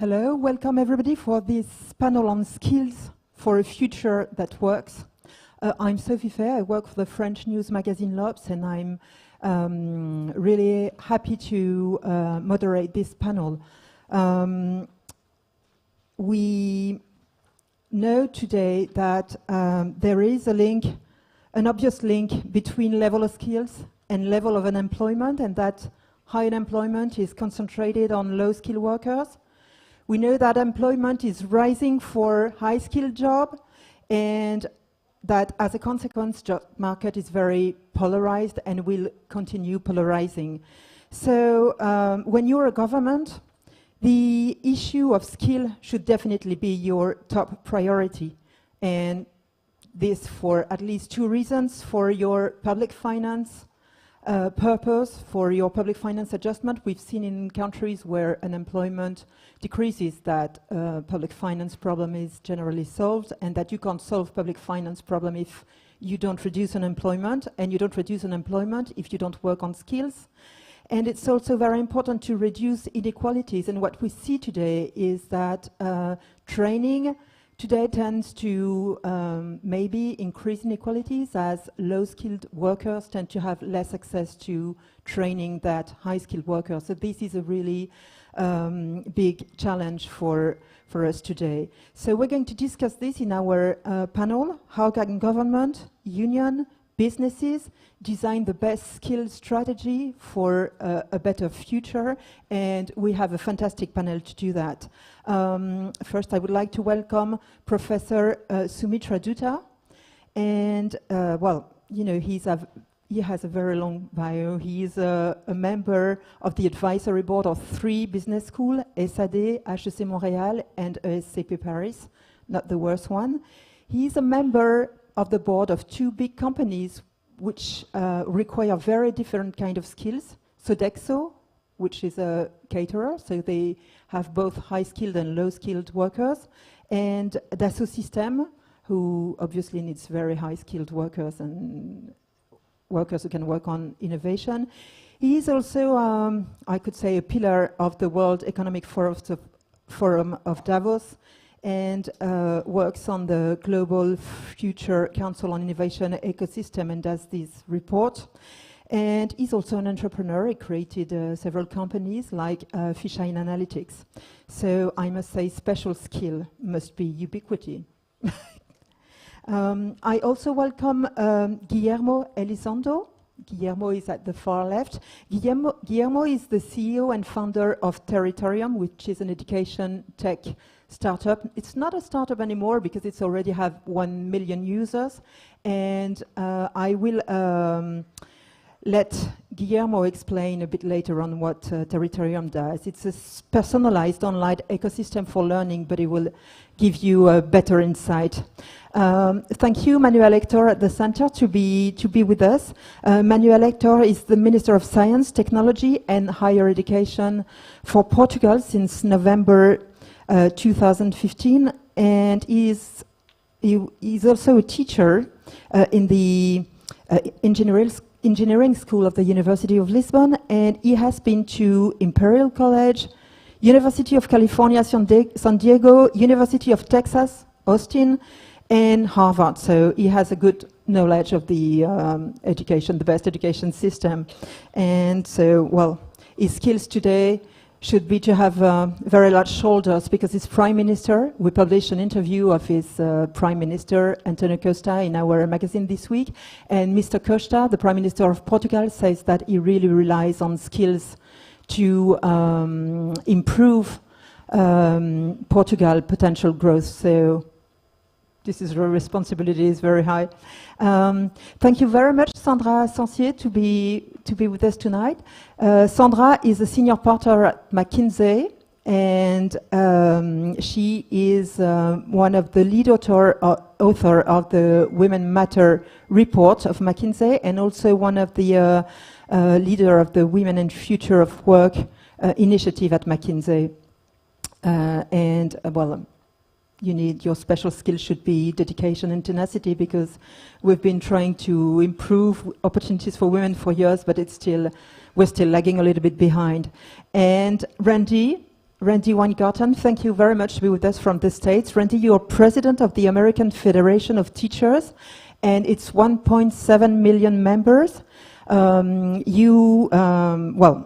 Hello, welcome everybody for this panel on skills for a future that works. I'm Sophie Fay, I work for the French news magazine L'Obs, and I'm really happy to moderate this panel. We know today that there is a link, an obvious link between level of skills and level of unemployment, and that high unemployment is concentrated on low-skilled workers. We know that employment is rising for high-skilled jobs, and that as a consequence, job market is very polarized and will continue polarizing. So when you're a government, the issue of skill should definitely be your top priority. And this for at least two reasons: for your public finance purpose, for your public finance adjustment. We've seen in countries where unemployment decreases that public finance problem is generally solved, and that you can't solve public finance problem if you don't reduce unemployment, and you don't reduce unemployment if you don't work on skills. And it's also very important to reduce inequalities, and what we see today is that training today tends to maybe increase inequalities, as low-skilled workers tend to have less access to training than high-skilled workers. So this is a really big challenge for us today. So we're going to discuss this in our panel. How can government, union, businesses design the best skill strategy for a better future? And we have a fantastic panel to do that. First, I would like to welcome Professor Sumitra Dutta. And, well, you know, he has a very long bio. He is a member of the advisory board of 3 business schools, SAD, HEC Montréal, and ESCP Paris, not the worst one. He is a member of the board of 2 big companies which require very different kind of skills. Sodexo, which is a caterer, so they have both high-skilled and low-skilled workers, and Dassault Systèmes, who obviously needs very high-skilled workers and workers who can work on innovation. He is also, I could say, a pillar of the World Economic Forum of Davos, and works on the Global Future Council on Innovation Ecosystem and does this report. And he's also an entrepreneur. He created several companies like Fisheye Analytics. So I must say special skill must be ubiquity. I also welcome Guillermo Elizondo. Guillermo is at the far left. Guillermo is the CEO and founder of Territorium, which is an education tech startup. It's not a startup anymore because it's already have 1 million users. And I will let Guillermo explain a bit later on what Territorium does. It's a personalized online ecosystem for learning, but it will give you a better insight. Thank you, Manuel Hector at the center, to be with us. Manuel Hector is the Minister of Science, Technology and Higher Education for Portugal since November 2015, and he's also a teacher in the engineering school of the University of Lisbon, and he has been to Imperial College, University of California, San Diego, University of Texas, Austin, and Harvard. So he has a good knowledge of the education, the best education system. And so, well, his skills today should be to have very large shoulders, because his prime minister, we published an interview of his prime minister, Antonio Costa, in our magazine this week, and Mr. Costa, the prime minister of Portugal, says that he really relies on skills to improve Portugal potential growth. So this is the responsibility is very high. Thank you very much, Sandra Sancier, to be with us tonight. Sandra is a senior partner at McKinsey, and she is one of the lead author of the Women Matter report of McKinsey, and also one of the leader of the Women and Future of Work initiative at McKinsey. Well, you need, your special skill should be dedication and tenacity, because we've been trying to improve opportunities for women for years, but we're still lagging a little bit behind. And Randy Randy Weingarten. Thank you very much to be with us from the States. Randy, you're president of the American Federation of Teachers, and it's 1.7 million members. Well,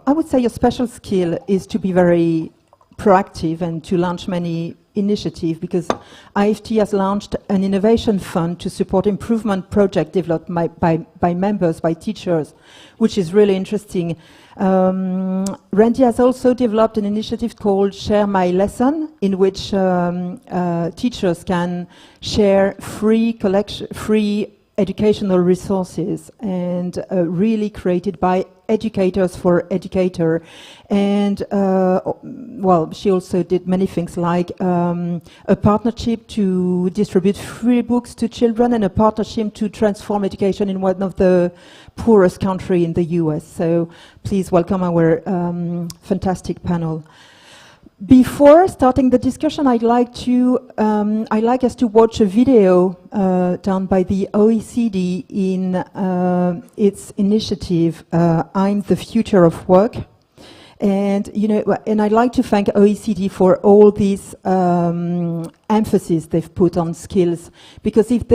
I would say your special skill is to be very proactive and to launch many initiatives, because IFT has launched an innovation fund to support improvement projects developed by members, by teachers, which is really interesting. Randy has also developed an initiative called Share My Lesson, in which teachers can share free educational resources, and really created by educators for educator. And well, she also did many things like a partnership to distribute free books to children, and a partnership to transform education in one of the poorest countries in the US. So please welcome our fantastic panel. Before starting the discussion, I'd like us to watch a video done by the OECD in its initiative, I'm the Future of Work. And and I'd like to thank OECD for all this emphasis they've put on skills, because if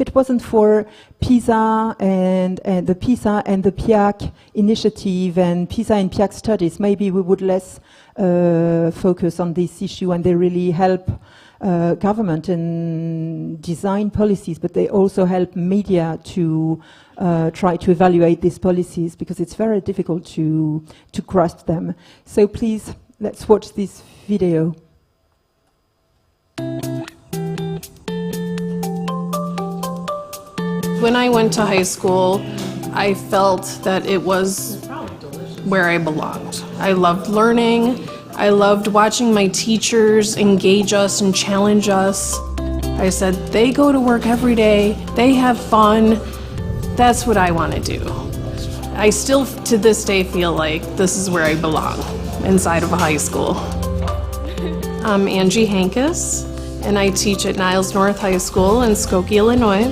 it wasn't for PISA and the PISA and the PIAC initiative and PISA and PIAC studies, maybe we would less focus on this issue, and they really help government and design policies, but they also help media to try to evaluate these policies, because it's very difficult to grasp them. So please, let's watch this video. When I went to high school, I felt that it was where I belonged. I loved learning. I loved watching my teachers engage us and challenge us. I said, they go to work every day, they have fun, that's what I want to do. I still, to this day, feel like this is where I belong, inside of a high school. I'm Angie Hankus, and I teach at Niles North High School in Skokie, Illinois.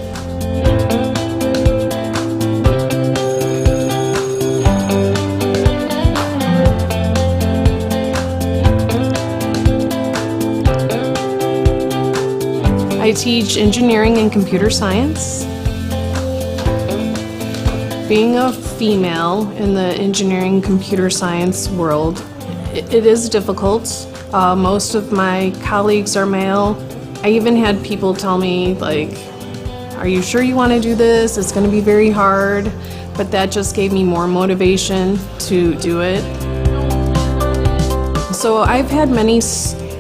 I teach engineering and computer science. Being a female in the engineering computer science world, it is difficult. Most of my colleagues are male. I even had people tell me, like, are you sure you want to do this? It's going to be very hard. But that just gave me more motivation to do it. So I've had many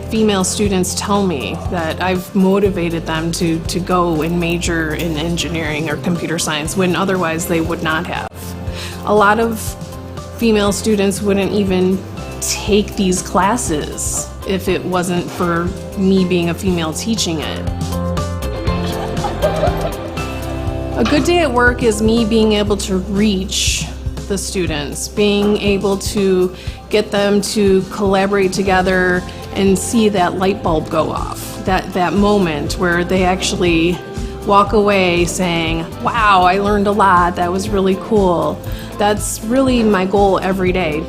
female students tell me that I've motivated them to go and major in engineering or computer science when otherwise they would not have. A lot of female students wouldn't even take these classes if it wasn't for me being a female teaching it. A good day at work is me being able to reach the students, being able to get them to collaborate together and see that light bulb go off, that moment where they actually walk away saying, wow, I learned a lot, that was really cool. That's really my goal every day.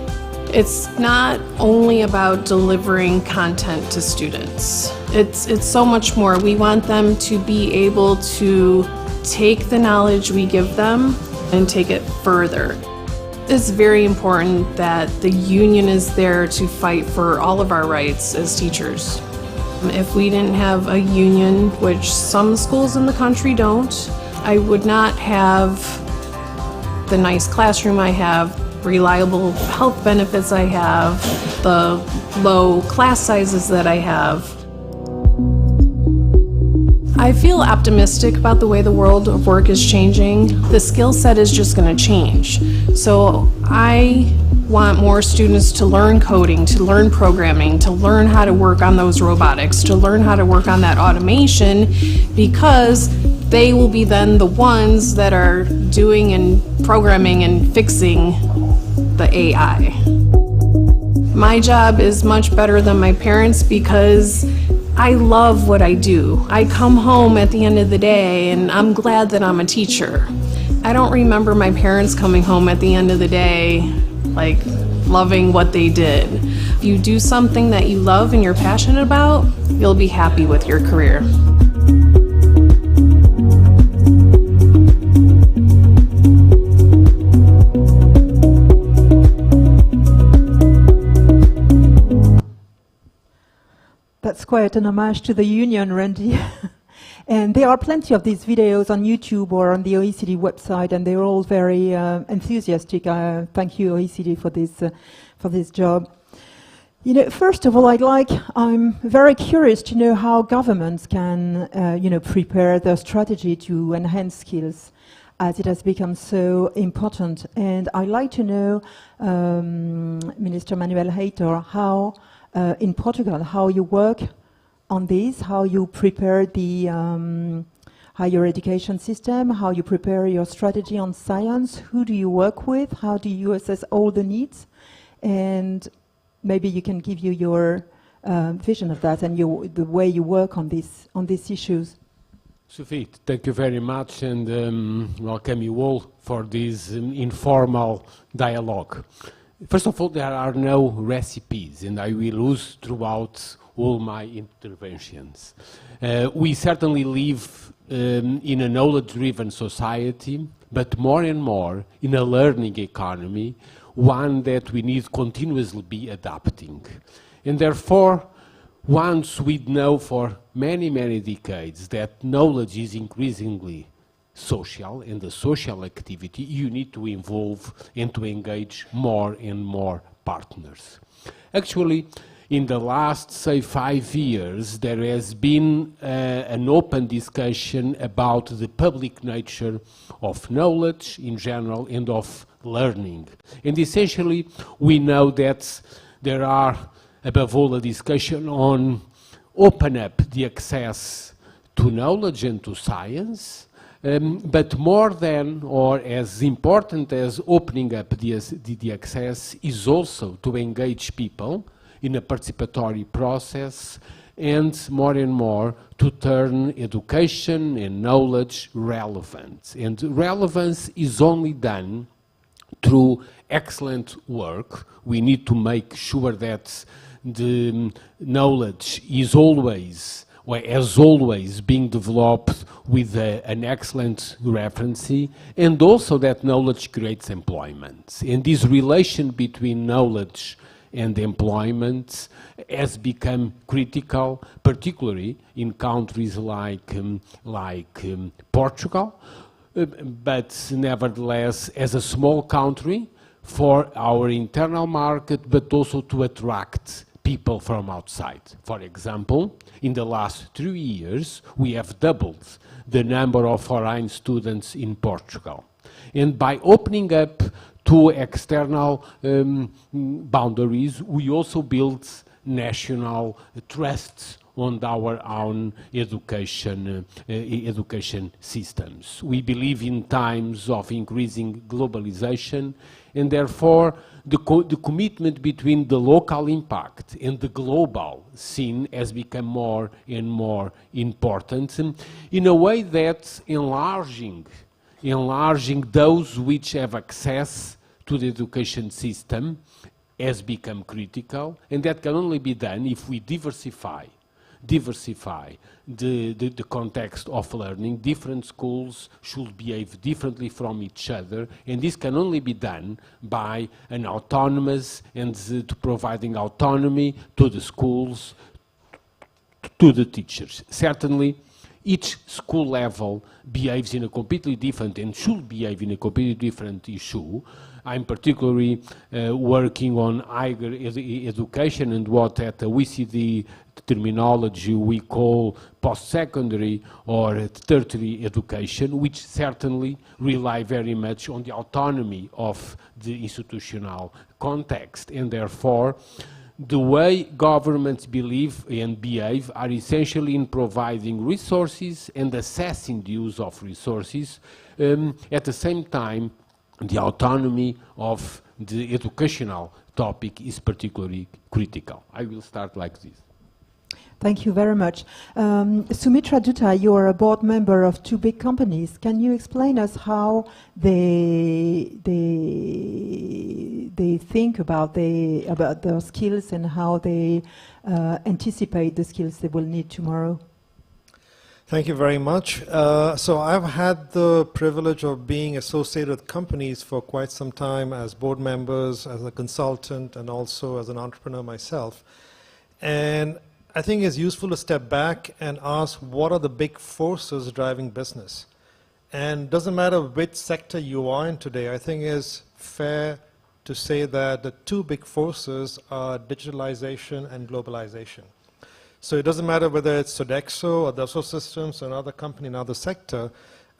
It's not only about delivering content to students. It's so much more. We want them to be able to take the knowledge we give them and take it further. It's very important that the union is there to fight for all of our rights as teachers. If we didn't have a union, which some schools in the country don't, I would not have the nice classroom I have, reliable health benefits I have, the low class sizes that I have. I feel optimistic about the way the world of work is changing. The skill set is just going to change. So I want more students to learn coding, to learn programming, to learn how to work on those robotics, to learn how to work on that automation, because they will be then the ones that are doing and programming and fixing the AI. My job is much better than my parents because I love what I do. I come home at the end of the day and I'm glad that I'm a teacher. I don't remember my parents coming home at the end of the day like loving what they did. If you do something that you love and you're passionate about, you'll be happy with your career. That's quite an homage to the union, Randy. And there are plenty of these videos on YouTube or on the OECD website, and they're all very enthusiastic. Thank you, OECD, for this job. You know, first of all, I'm very curious to know how governments can, prepare their strategy to enhance skills, as it has become so important. And I'd like to know, Minister Manuel Heitor, how in Portugal, how you work on this, how you prepare the higher education system, how you prepare your strategy on science, who do you work with, how do you assess all the needs, and maybe you can give you your vision of that and the way you work on these issues. Sophie, thank you very much, and welcome you all for this informal dialogue. First of all, there are no recipes, and I will use throughout all my interventions. We certainly live in a knowledge-driven society, but more and more in a learning economy, one that we need continuously be adapting. And therefore, once we know for many, many decades that knowledge is increasingly social, and the social activity, you need to involve and to engage more and more partners. Actually, in the last, say, 5 years, there has been an open discussion about the public nature of knowledge in general and of learning. And essentially, we know that there are, above all, a discussion on open up the access to knowledge and to science, but more than or as important as opening up the access is also to engage people in a participatory process and more to turn education and knowledge relevant. And relevance is only done through excellent work. We need to make sure that the knowledge is always, or as always, being developed with an excellent referency, and also that knowledge creates employment. And this relation between knowledge and employment has become critical, particularly in countries like Portugal, but nevertheless, as a small country, for our internal market, but also to attract people from outside. For example, in the last 3 years, we have doubled the number of foreign students in Portugal. And by opening up to external boundaries, we also built national trusts on our own education systems. We believe in times of increasing globalization, and therefore the commitment between the local impact and the global scene has become more and more important in a way that enlarging those which have access to the education system has become critical, and that can only be done if we diversify the context of learning. Different schools should behave differently from each other, and this can only be done by an autonomous and to providing autonomy to the schools, to the teachers. Certainly, each school level behaves in a completely different and should behave in a completely different issue. I'm particularly working on higher education and what at the OECD terminology we call post-secondary or tertiary education, which certainly rely very much on the autonomy of the institutional context, and therefore the way governments believe and behave are essentially in providing resources and assessing the use of resources. At the same time, the autonomy of the educational topic is particularly critical. I will start like this. Thank you very much. Sumitra Dutta, you are a board member of 2 big companies. Can you explain us how the they think about their skills and how they anticipate the skills they will need tomorrow. Thank you very much. So I've had the privilege of being associated with companies for quite some time as board members, as a consultant, and also as an entrepreneur myself. And I think it's useful to step back and ask what are the big forces driving business. And it doesn't matter which sector you are in today, I think it's fair to say that the two big forces are digitalization and globalization. So it doesn't matter whether it's Sodexo or Dassault Systems or another company in another sector,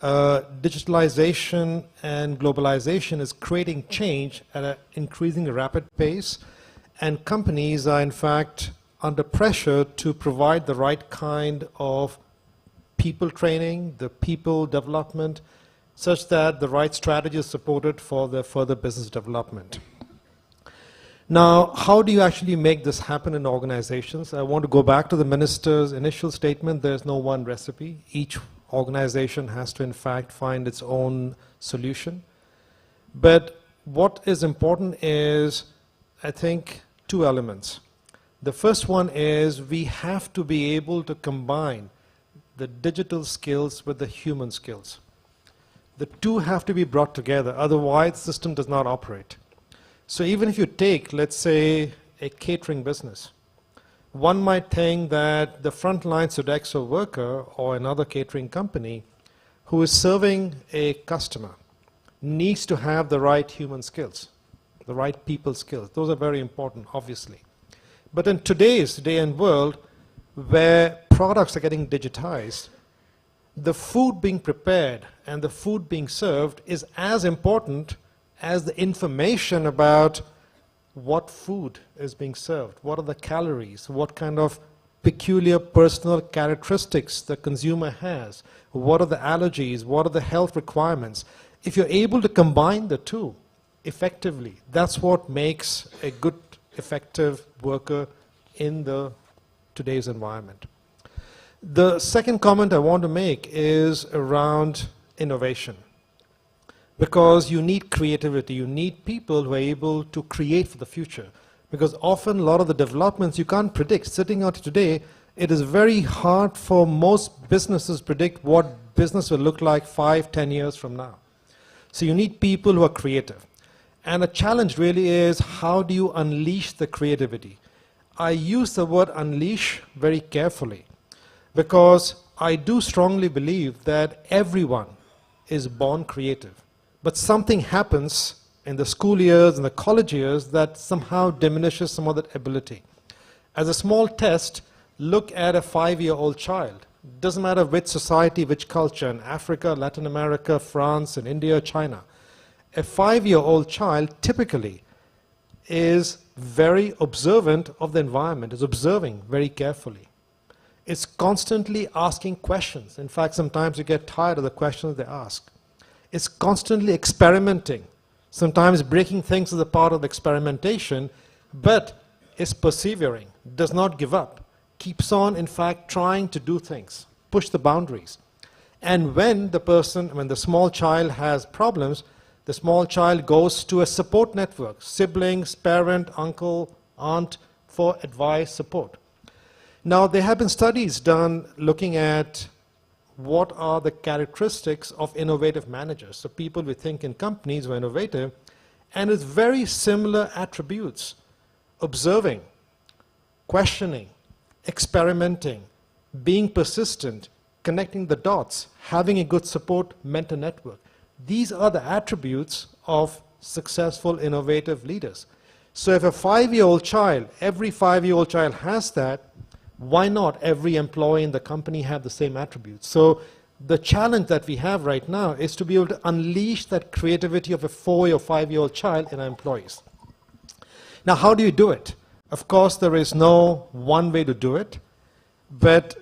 digitalization and globalization is creating change at an increasingly rapid pace, and companies are in fact under pressure to provide the right kind of people training, the people development, such that the right strategy is supported for the further business development. Now, how do you actually make this happen in organizations? I want to go back to the minister's initial statement. There's no one recipe. Each organization has to, in fact, find its own solution. But what is important is, I think, two elements. The first one is we have to be able to combine the digital skills with the human skills. The two have to be brought together, otherwise the system does not operate. So even if you take, let's say, a catering business, one might think that the frontline Sodexo worker or another catering company who is serving a customer needs to have the right human skills, the right people skills. Those are very important, obviously. But in today's day and world, where products are getting digitized, the food being prepared and the food being served is as important as the information about what food is being served, what are the calories, what kind of peculiar personal characteristics the consumer has, what are the allergies, what are the health requirements. If you're able to combine the two effectively, that's what makes a good, effective worker in today's environment. The second comment I want to make is around innovation. Because you need creativity, you need people who are able to create for the future. Because often a lot of the developments you can't predict. Sitting out today, it is very hard for most businesses to predict what business will look like 5, 10 years from now. So you need people who are creative. And the challenge really is, how do you unleash the creativity? I use the word unleash very carefully, because I do strongly believe that everyone is born creative. But something happens in the school years and the college years that somehow diminishes some of that ability. As a small test, look at a 5-year-old child. Doesn't matter which society, which culture, in Africa, Latin America, France, in India, China. A 5-year-old child typically is very observant of the environment, is observing very carefully. It's constantly asking questions. In fact, sometimes you get tired of the questions they ask. It's constantly experimenting, sometimes breaking things as a part of the experimentation, but is persevering, does not give up, keeps on, in fact, trying to do things, push the boundaries. And when the small child has problems, the small child goes to a support network, siblings, parent, uncle, aunt, for advice, support. Now, there have been studies done looking at what are the characteristics of innovative managers. So people we think in companies who are innovative, and it's very similar attributes: observing, questioning, experimenting, being persistent, connecting the dots, having a good support mentor network. These are the attributes of successful innovative leaders. So if a 5-year-old child, every 5-year-old child has that, why not every employee in the company have the same attributes? So the challenge that we have right now is to be able to unleash that creativity of a 4 or 5-year-old child in our employees. Now, how do you do it? Of course, there is no one way to do it, but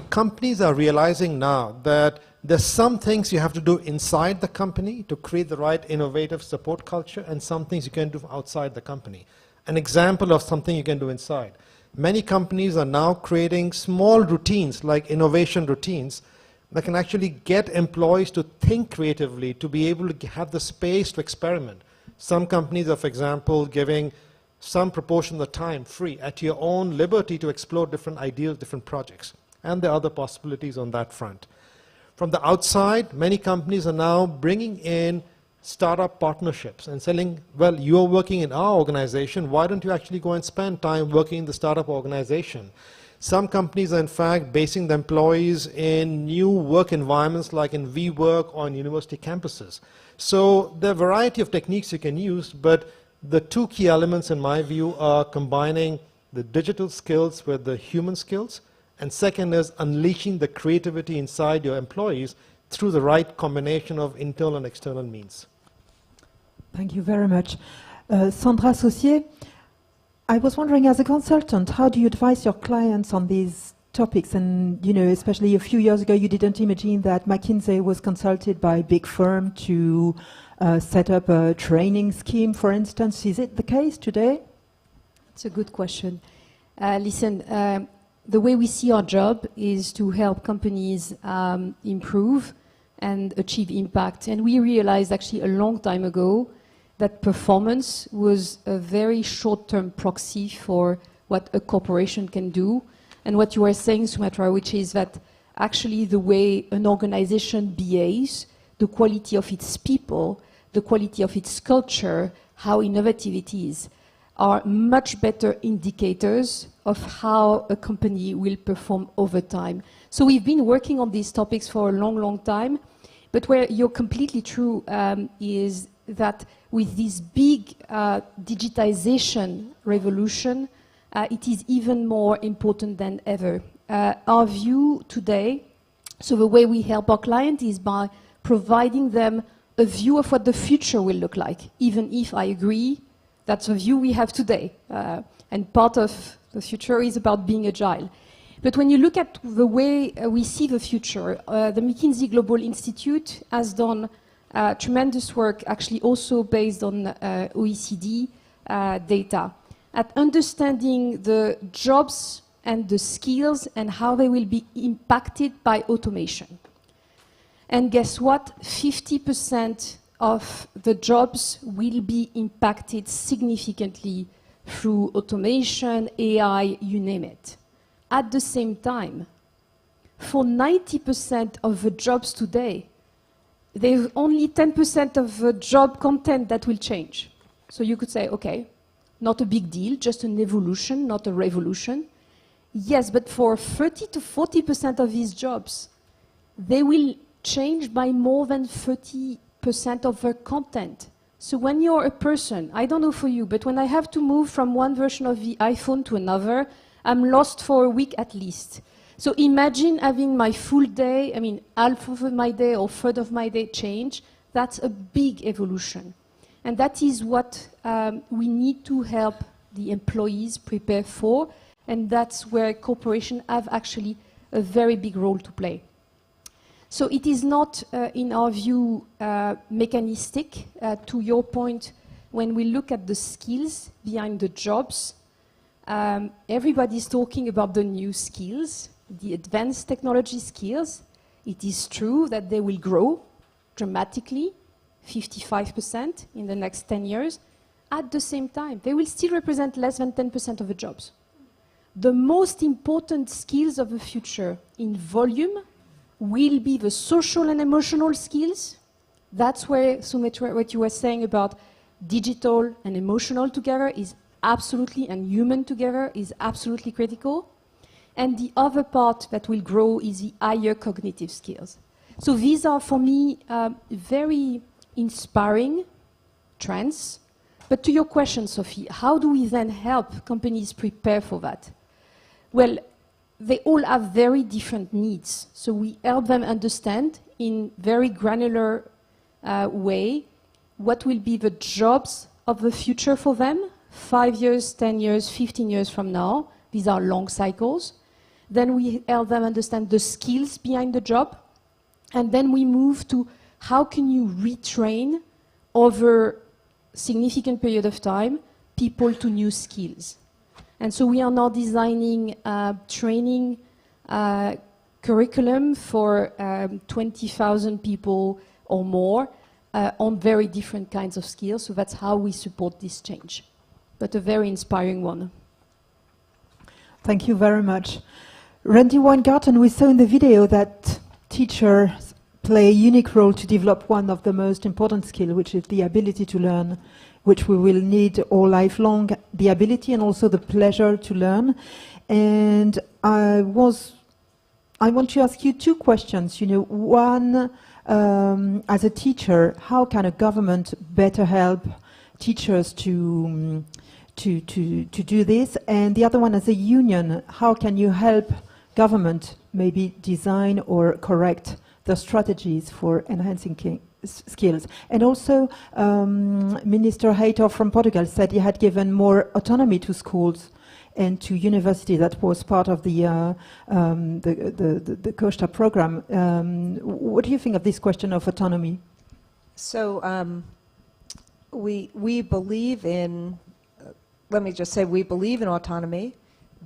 companies are realizing now that there's some things you have to do inside the company to create the right innovative support culture, and some things you can do outside the company. An example of something you can do inside. Many companies are now creating small routines, like innovation routines, that can actually get employees to think creatively, to be able to have the space to experiment. Some companies are, for example, giving some proportion of the time free at your own liberty to explore different ideas, different projects. And there are other possibilities on that front. From the outside, many companies are now bringing in startup partnerships and saying, well, you're working in our organization, why don't you actually go and spend time working in the startup organization? Some companies are in fact basing the employees in new work environments like in WeWork or on university campuses. So there are a variety of techniques you can use, but the two key elements in my view are combining the digital skills with the human skills, and second is unleashing the creativity inside your employees through the right combination of internal and external means. Thank you very much. Sandra Saucier, I was wondering, as a consultant, how do you advise your clients on these topics? And, you know, especially a few years ago, you didn't imagine that McKinsey was consulted by a big firm to set up a training scheme, for instance. Is it the case today? It's a good question. Listen, the way we see our job is to help companies improve and achieve impact. And we realized actually a long time ago that performance was a very short-term proxy for what a corporation can do. And what you are saying, Sumatra, which is that actually the way an organization behaves, the quality of its people, the quality of its culture, how innovative it is, are much better indicators of how a company will perform over time. So we've been working on these topics for a long, long time, but where you're completely true is that with this big digitization revolution, it is even more important than ever. Our view today, so the way we help our clients is by providing them a view of what the future will look like, even if I agree that's a view we have today. And part of the future is about being agile. But when you look at the way we see the future, the McKinsey Global Institute has done tremendous work, actually also based on OECD data, at understanding the jobs and the skills and how they will be impacted by automation. And guess what? 50% of the jobs will be impacted significantly through automation, AI, you name it. At the same time, for 90% of the jobs today, there's only 10% of the job content that will change. So you could say, okay, not a big deal, just an evolution, not a revolution. Yes, but for 30 to 40% of these jobs, they will change by more than 30% of their content. So when you're a person, I don't know for you, but when I have to move from one version of the iPhone to another, I'm lost for a week at least. So imagine having my full day, I mean, half of my day or third of my day change. That's a big evolution. And that is what we need to help the employees prepare for. And that's where corporations have actually a very big role to play. So it is not, in our view, mechanistic. To your point, when we look at the skills behind the jobs, everybody's talking about the new skills, the advanced technology skills. It is true that they will grow dramatically, 55% in the next 10 years. At the same time, they will still represent less than 10% of the jobs. The most important skills of the future in volume will be the social and emotional skills. That's where, Sumitra, what you were saying about digital and emotional together is absolutely, and human together is absolutely critical. And the other part that will grow is the higher cognitive skills. So these are, for me, very inspiring trends. But to your question, Sophie, how do we then help companies prepare for that? Well, they all have very different needs. So we help them understand in very granular way what will be the jobs of the future for them, 5 years, 10 years, 15 years from now. These are long cycles. Then we help them understand the skills behind the job. And then we move to how can you retrain over a significant period of time people to new skills. And so we are now designing training curriculum for 20,000 people or more on very different kinds of skills. So that's how we support this change. But a very inspiring one. Thank you very much. Randy Weingarten, we saw in the video that teachers play a unique role to develop one of the most important skills, which is the ability to learn, which we will need all life long, the ability and also the pleasure to learn. And I want to ask you two questions. You know, one, as a teacher, how can a government better help teachers to do this? And the other one, as a union, how can you help government maybe design or correct the strategies for enhancing skills? And also, Minister Heitor from Portugal said he had given more autonomy to schools and to university. That was part of the Costa program. What do you think of this question of autonomy? So we believe in, let me just say, we believe in autonomy,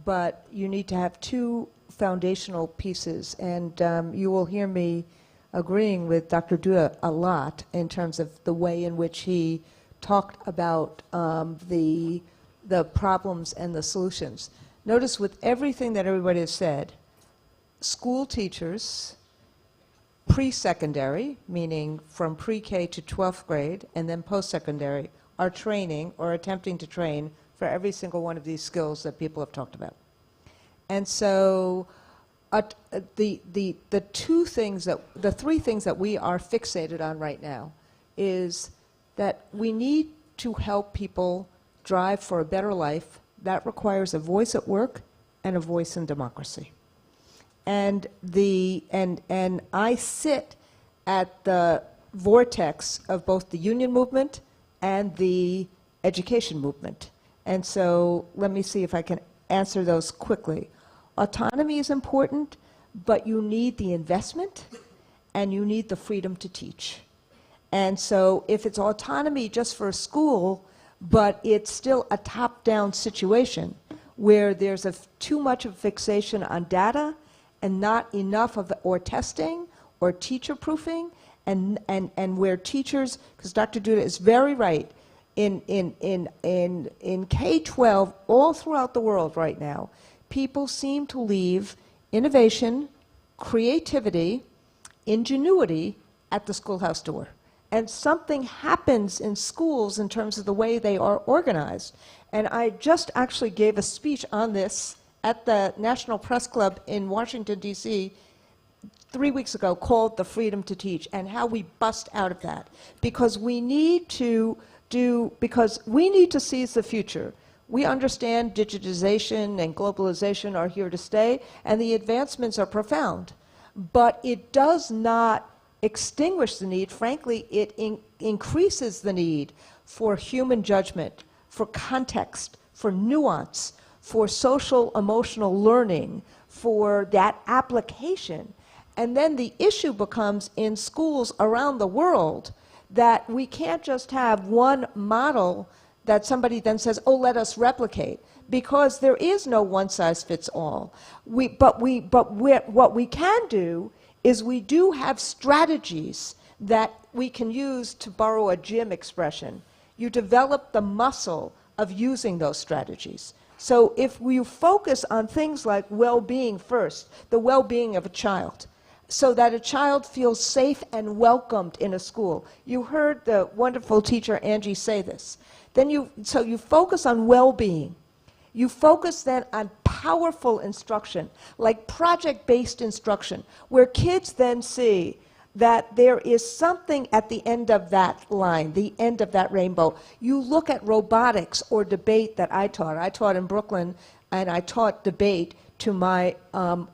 but you need to have two foundational pieces. And you will hear me agreeing with Dr. Dua a lot in terms of the way in which he talked about the problems and the solutions. Notice with everything that everybody has said, school teachers, pre-secondary, meaning from pre-K to 12th grade, and then post-secondary, are training or attempting to train for every single one of these skills that people have talked about. And so the three things that we are fixated on right now is that we need to help people drive for a better life. That requires a voice at work and a voice in democracy. And I sit at the vortex of both the union movement and the education movement. And so let me see if I can answer those quickly. Autonomy is important, but you need the investment and you need the freedom to teach. And so if it's autonomy just for a school, but it's still a top-down situation where there's too much of fixation on data and not enough of or testing or teacher proofing, and where teachers, because Dr. Duda is very right, in K-12 all throughout the world right now, people seem to leave innovation, creativity, ingenuity at the schoolhouse door. And something happens in schools in terms of the way they are organized. And I just actually gave a speech on this at the National Press Club in Washington, D.C. 3 weeks ago, called The Freedom to Teach, and how we bust out of that. Because we need to seize the future. We understand digitization and globalization are here to stay, and the advancements are profound. But it does not extinguish the need. Frankly, it increases the need for human judgment, for context, for nuance, for social emotional learning, for that application. And then the issue becomes in schools around the world that we can't just have one model that somebody then says, oh, let us replicate, because there is no one size fits all. What we can do is we do have strategies that we can use, to borrow a gym expression. You develop the muscle of using those strategies. So if we focus on things like well-being first, the well-being of a child, so that a child feels safe and welcomed in a school. You heard the wonderful teacher Angie say this. So you focus on well-being. You focus then on powerful instruction, like project-based instruction, where kids then see that there is something at the end of that line, the end of that rainbow. You look at robotics or debate that I taught. I taught in Brooklyn, and I taught debate to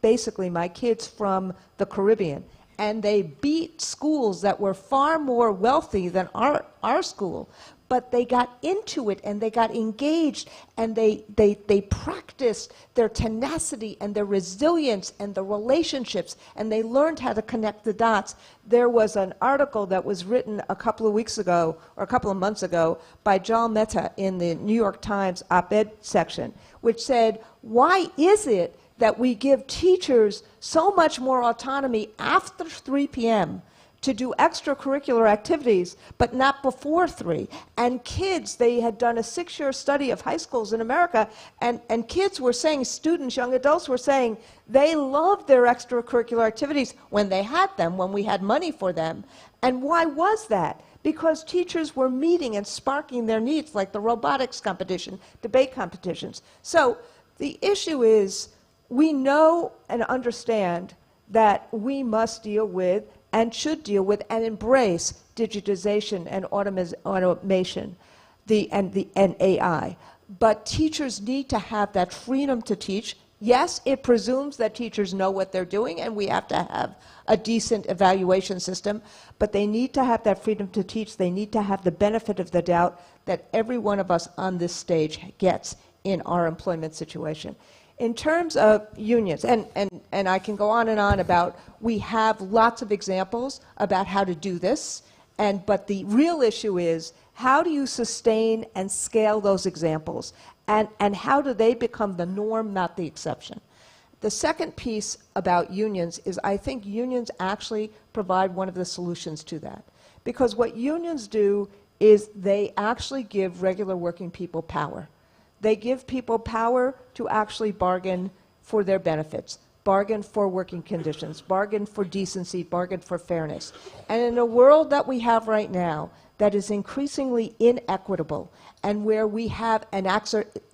basically my kids from the Caribbean. And they beat schools that were far more wealthy than our school. But they got into it and they got engaged, and they practiced their tenacity and their resilience and the relationships, and they learned how to connect the dots. There was an article that was written a couple of weeks ago, or a couple of months ago, by Jal Mehta in the New York Times op-ed section, which said, why is it that we give teachers so much more autonomy after 3 p.m. to do extracurricular activities, but not before 3. And kids, they had done a 6-year study of high schools in America, and kids were saying, students, young adults were saying, they loved their extracurricular activities when they had them, when we had money for them. And why was that? Because teachers were meeting and sparking their needs, like the robotics competition, debate competitions. So the issue is, we know and understand that we must deal with and should deal with and embrace digitization and automation and AI. But teachers need to have that freedom to teach. Yes, it presumes that teachers know what they're doing, and we have to have a decent evaluation system, but they need to have that freedom to teach. They need to have the benefit of the doubt that every one of us on this stage gets in our employment situation. In terms of unions, and I can go on and on about, we have lots of examples about how to do this, but the real issue is, how do you sustain and scale those examples? And how do they become the norm, not the exception? The second piece about unions is, I think unions actually provide one of the solutions to that. Because what unions do is they actually give regular working people power. They give people power to actually bargain for their benefits, bargain for working conditions, bargain for decency, bargain for fairness. And in a world that we have right now that is increasingly inequitable, and where we have an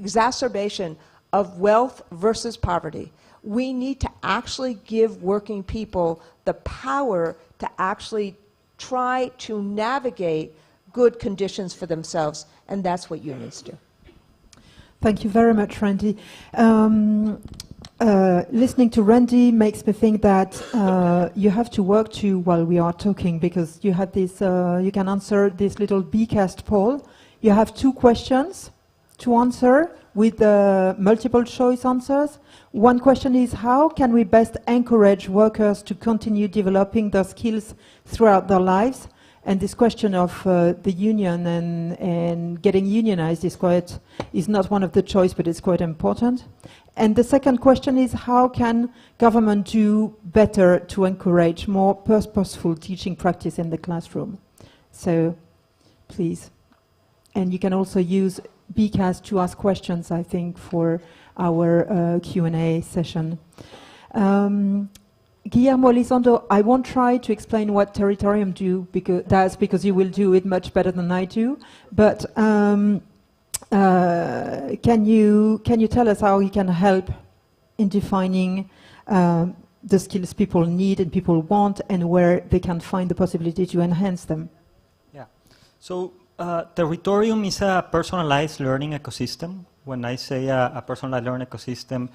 exacerbation of wealth versus poverty, we need to actually give working people the power to actually try to navigate good conditions for themselves, and that's what unions do. Thank you very much, Randy. Listening to Randy makes me think that you have to work to, while we are talking, because you have this, you can answer this little BCAST poll. You have 2 questions to answer with multiple choice answers. One question is, how can we best encourage workers to continue developing their skills throughout their lives? And this question of the union and getting unionized is not one of the choice, but it's quite important. And the second question is, how can government do better to encourage more purposeful teaching practice in the classroom? So, please. And you can also use BCAS to ask questions, I think, for our Q&A session. Guillermo, Elizondo, I won't try to explain what Territorium does, because you will do it much better than I do. But can you tell us how you can help in defining the skills people need and people want, and where they can find the possibility to enhance them? Yeah. So Territorium is a personalized learning ecosystem. When I say a personalized learning ecosystem,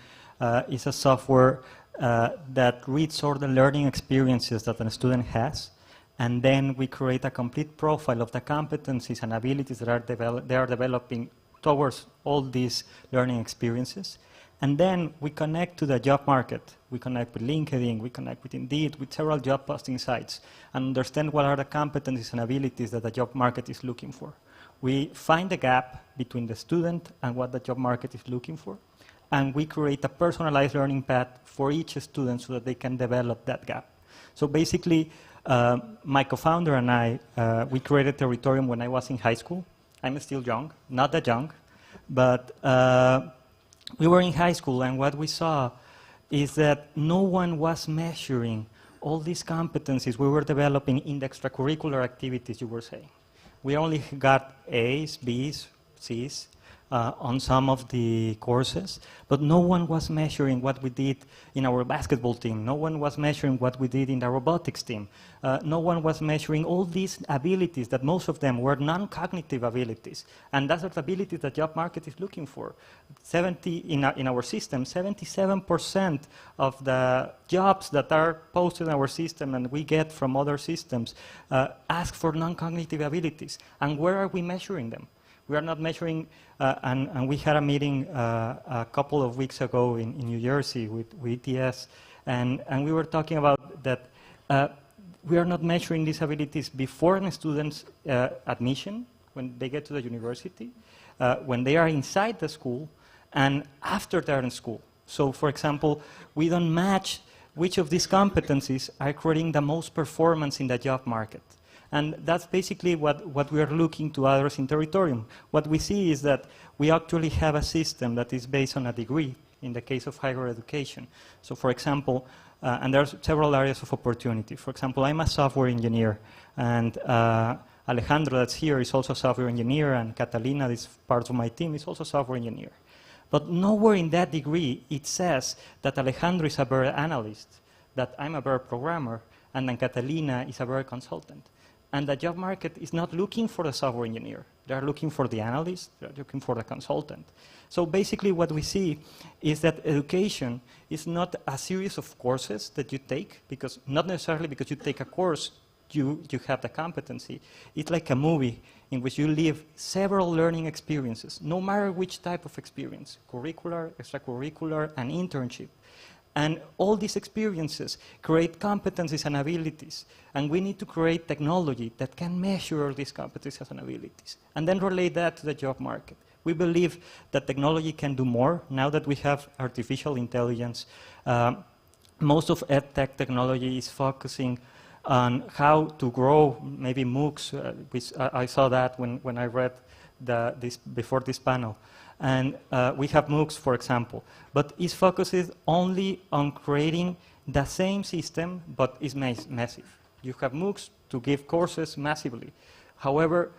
it's a software that reads all the learning experiences that a student has, and then we create a complete profile of the competencies and abilities that they are developing towards all these learning experiences. And then we connect to the job market. We connect with LinkedIn, we connect with Indeed, with several job posting sites, and understand what are the competencies and abilities that the job market is looking for. We find the gap between the student and what the job market is looking for, and we create a personalized learning path for each student so that they can develop that gap. So basically, my co-founder and I, we created Territorium when I was in high school. I'm still young, not that young, but we were in high school, and what we saw is that no one was measuring all these competencies we were developing in the extracurricular activities you were saying. We only got A's, B's, C's on some of the courses, but no one was measuring what we did in our basketball team. No one was measuring what we did in the robotics team. No one was measuring all these abilities that most of them were non-cognitive abilities. And that's the abilities the job market is looking for. In our system, 77% of the jobs that are posted in our system and we get from other systems ask for non-cognitive abilities. And where are we measuring them? We are not measuring, and we had a meeting a couple of weeks ago in New Jersey with ETS, and we were talking about that we are not measuring these abilities before a student's admission, when they get to the university, when they are inside the school, and after they're in school. So, for example, we don't match which of these competencies are creating the most performance in the job market. And that's basically what we are looking to address in Territorium. What we see is that we actually have a system that is based on a degree in the case of higher education. So for example, and there are several areas of opportunity. For example, I'm a software engineer, and Alejandro that's here is also a software engineer, and Catalina, this part of my team, is also a software engineer. But nowhere in that degree it says that Alejandro is a better analyst, that I'm a better programmer, and then Catalina is a better consultant. And the job market is not looking for the software engineer. They're looking for the analyst, they're looking for the consultant. So basically what we see is that education is not a series of courses that you take, because not necessarily because you take a course, you have the competency. It's like a movie in which you live several learning experiences, no matter which type of experience, curricular, extracurricular, and internship. And all these experiences create competencies and abilities. And we need to create technology that can measure all these competencies and abilities, and then relate that to the job market. We believe that technology can do more now that we have artificial intelligence. Most of EdTech technology is focusing on how to grow maybe MOOCs. Which I saw that when I read before this panel. And we have MOOCs, for example, but it focuses only on creating the same system, but it's massive. You have MOOCs to give courses massively. However,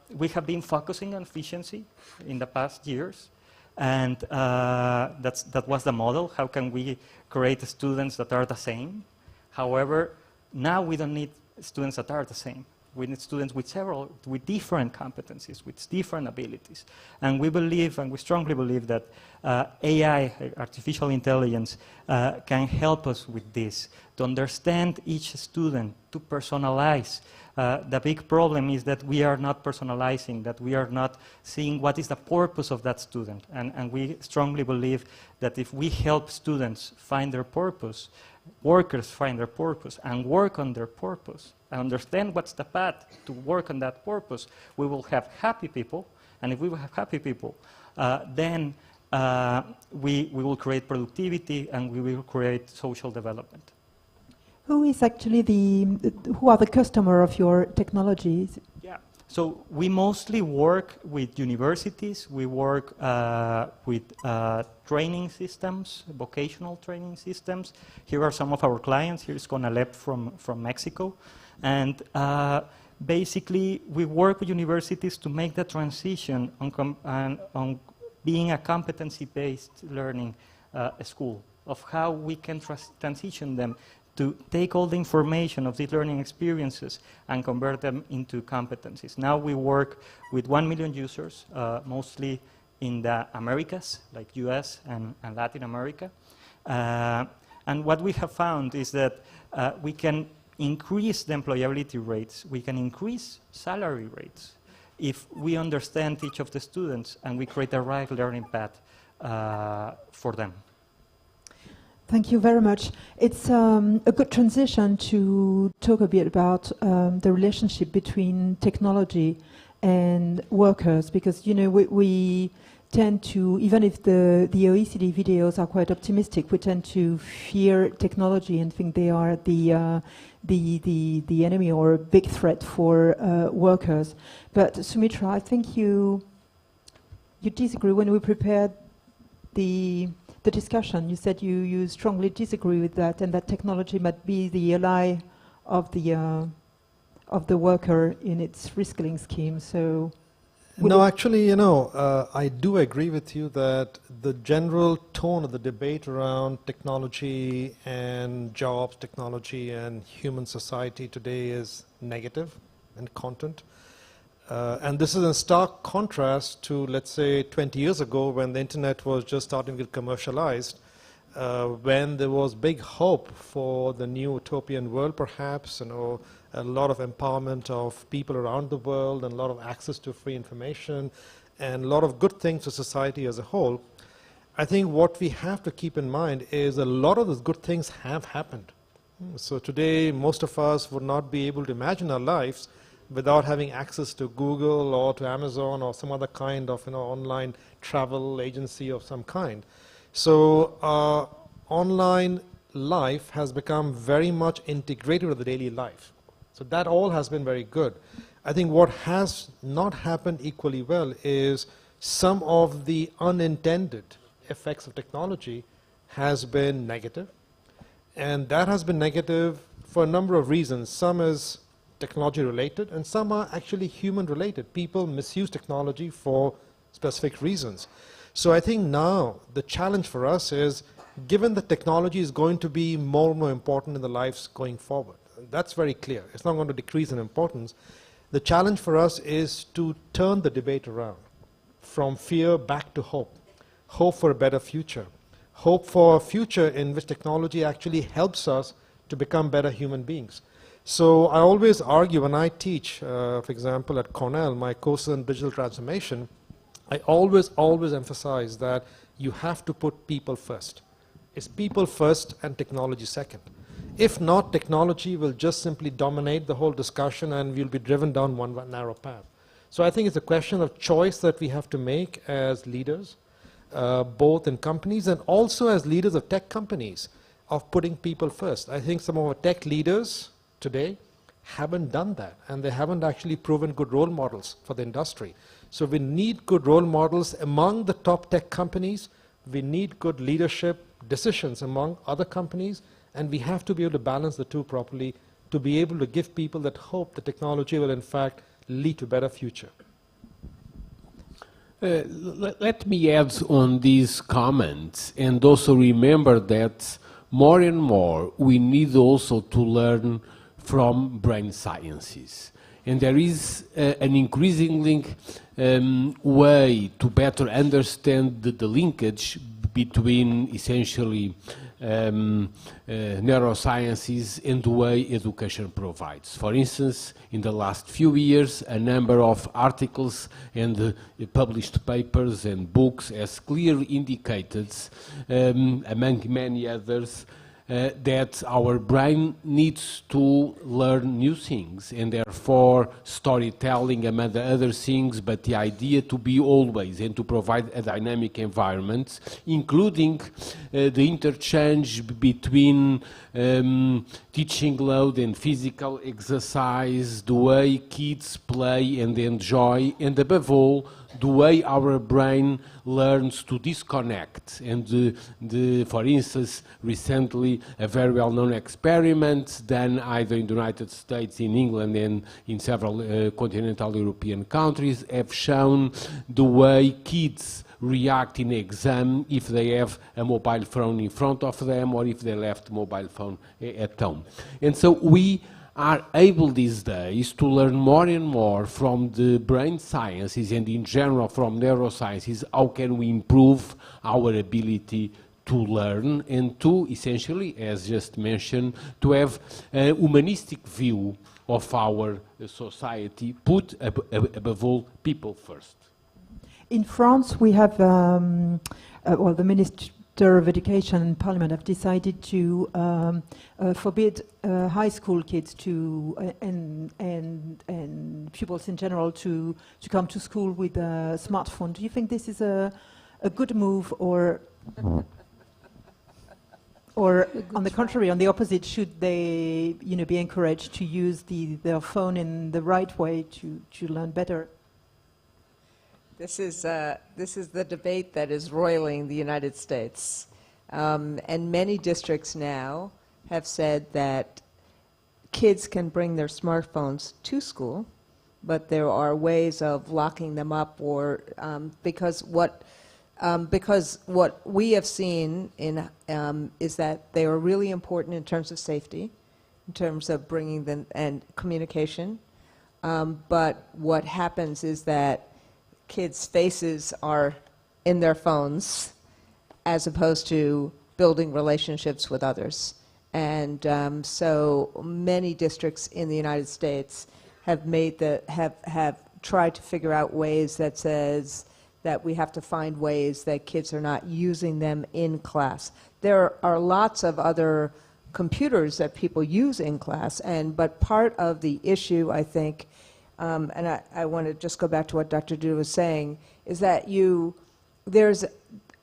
we have been focusing on efficiency in the past years, and that was the model. How can we create students that are the same? However, now we don't need students that are the same. We need students with different competencies, with different abilities. And we believe, and we strongly believe, that AI, artificial intelligence, can help us with this, to understand each student, to personalize. The big problem is that we are not personalizing, that we are not seeing what is the purpose of that student. And we strongly believe that if we help students find their purpose, workers find their purpose and work on their purpose, and understand what's the path to work on that purpose, we will have happy people. And if we will have happy people, then we will create productivity and we will create social development. Who is actually who are the customer of your technologies? Yeah, so we mostly work with universities. We work with training systems, vocational training systems. Here are some of our clients. Here is Conalep from Mexico. And basically, we work with universities to make the transition on being a competency-based learning school, of how we can transition them to take all the information of these learning experiences and convert them into competencies. Now we work with 1 million users, mostly in the Americas, like US and Latin America. And what we have found is that we can increase the employability rates, we can increase salary rates if we understand each of the students and we create the right learning path for them. Thank you very much. It's a good transition to talk a bit about the relationship between technology and workers, because we tend to, even if the OECD videos are quite optimistic, we tend to fear technology and think they are the enemy or a big threat for workers. But Sumitra, I think you disagree. When we prepared the discussion, you said you strongly disagree with that, and that technology might be the ally of the worker in its reskilling scheme. So, no, actually, I do agree with you that the general tone of the debate around technology and jobs, technology and human society today is negative and content. And this is in stark contrast to, let's say, 20 years ago when the internet was just starting to get commercialized, when there was big hope for the new utopian world, perhaps, a lot of empowerment of people around the world and a lot of access to free information and a lot of good things for society as a whole. I think what we have to keep in mind is a lot of those good things have happened. So today, most of us would not be able to imagine our lives without having access to Google or to Amazon or some other kind of online travel agency of some kind. So online life has become very much integrated with the daily life. So that all has been very good. I think what has not happened equally well is some of the unintended effects of technology has been negative. And that has been negative for a number of reasons. Some is technology related and some are actually human related. People misuse technology for specific reasons. So I think now the challenge for us is, given that technology is going to be more and more important in the lives going forward, that's very clear. It's not going to decrease in importance. The challenge for us is to turn the debate around from fear back to hope. Hope for a better future. Hope for a future in which technology actually helps us to become better human beings. So I always argue when I teach, for example, at Cornell, my courses in digital transformation, I always emphasize that you have to put people first. It's people first and technology second. If not, technology will just simply dominate the whole discussion and we'll be driven down one narrow path. So I think it's a question of choice that we have to make as leaders, both in companies and also as leaders of tech companies, of putting people first. I think some of our tech leaders today haven't done that, and they haven't actually proven good role models for the industry. So we need good role models among the top tech companies. We need good leadership decisions among other companies, and we have to be able to balance the two properly to be able to give people that hope that technology will in fact lead to a better future. Let me add on these comments, and also remember that more and more we need also to learn from brain sciences. And there is an increasingly way to better understand the linkage between essentially neurosciences and the way education provides. For instance, in the last few years, a number of articles and published papers and books has clearly indicated, among many others, that our brain needs to learn new things, and therefore storytelling among other things, but the idea to be always and to provide a dynamic environment, including the interchange between teaching load and physical exercise, the way kids play and enjoy, and above all, the way our brain learns to disconnect. And for instance, recently a very well-known experiment done either in the United States, in England, and in several continental European countries have shown the way kids react in exam if they have a mobile phone in front of them or if they left mobile phone at home. And so we are able these days to learn more and more from the brain sciences and in general from neurosciences, how can we improve our ability to learn and to essentially, as just mentioned, to have a humanistic view of our society, put above all people first. In France, we have, well, the Minister of Education and Parliament have decided to forbid high school kids to and pupils in general to come to school with a smartphone. Do you think this is a good move, or on the contrary, on the opposite, should they be encouraged to use their phone in the right way to learn better? This is the debate that is roiling the United States. And many districts now have said that kids can bring their smartphones to school, but there are ways of locking them up, or because what we have seen in is that they are really important in terms of safety, in terms of bringing them and communication. But what happens is that kids' faces are in their phones as opposed to building relationships with others. And so many districts in the United States have have tried to figure out ways that says that we have to find ways that kids are not using them in class. There are lots of other computers that people use in class, but part of the issue, I think, and I want to just go back to what Dr. Duda was saying, is that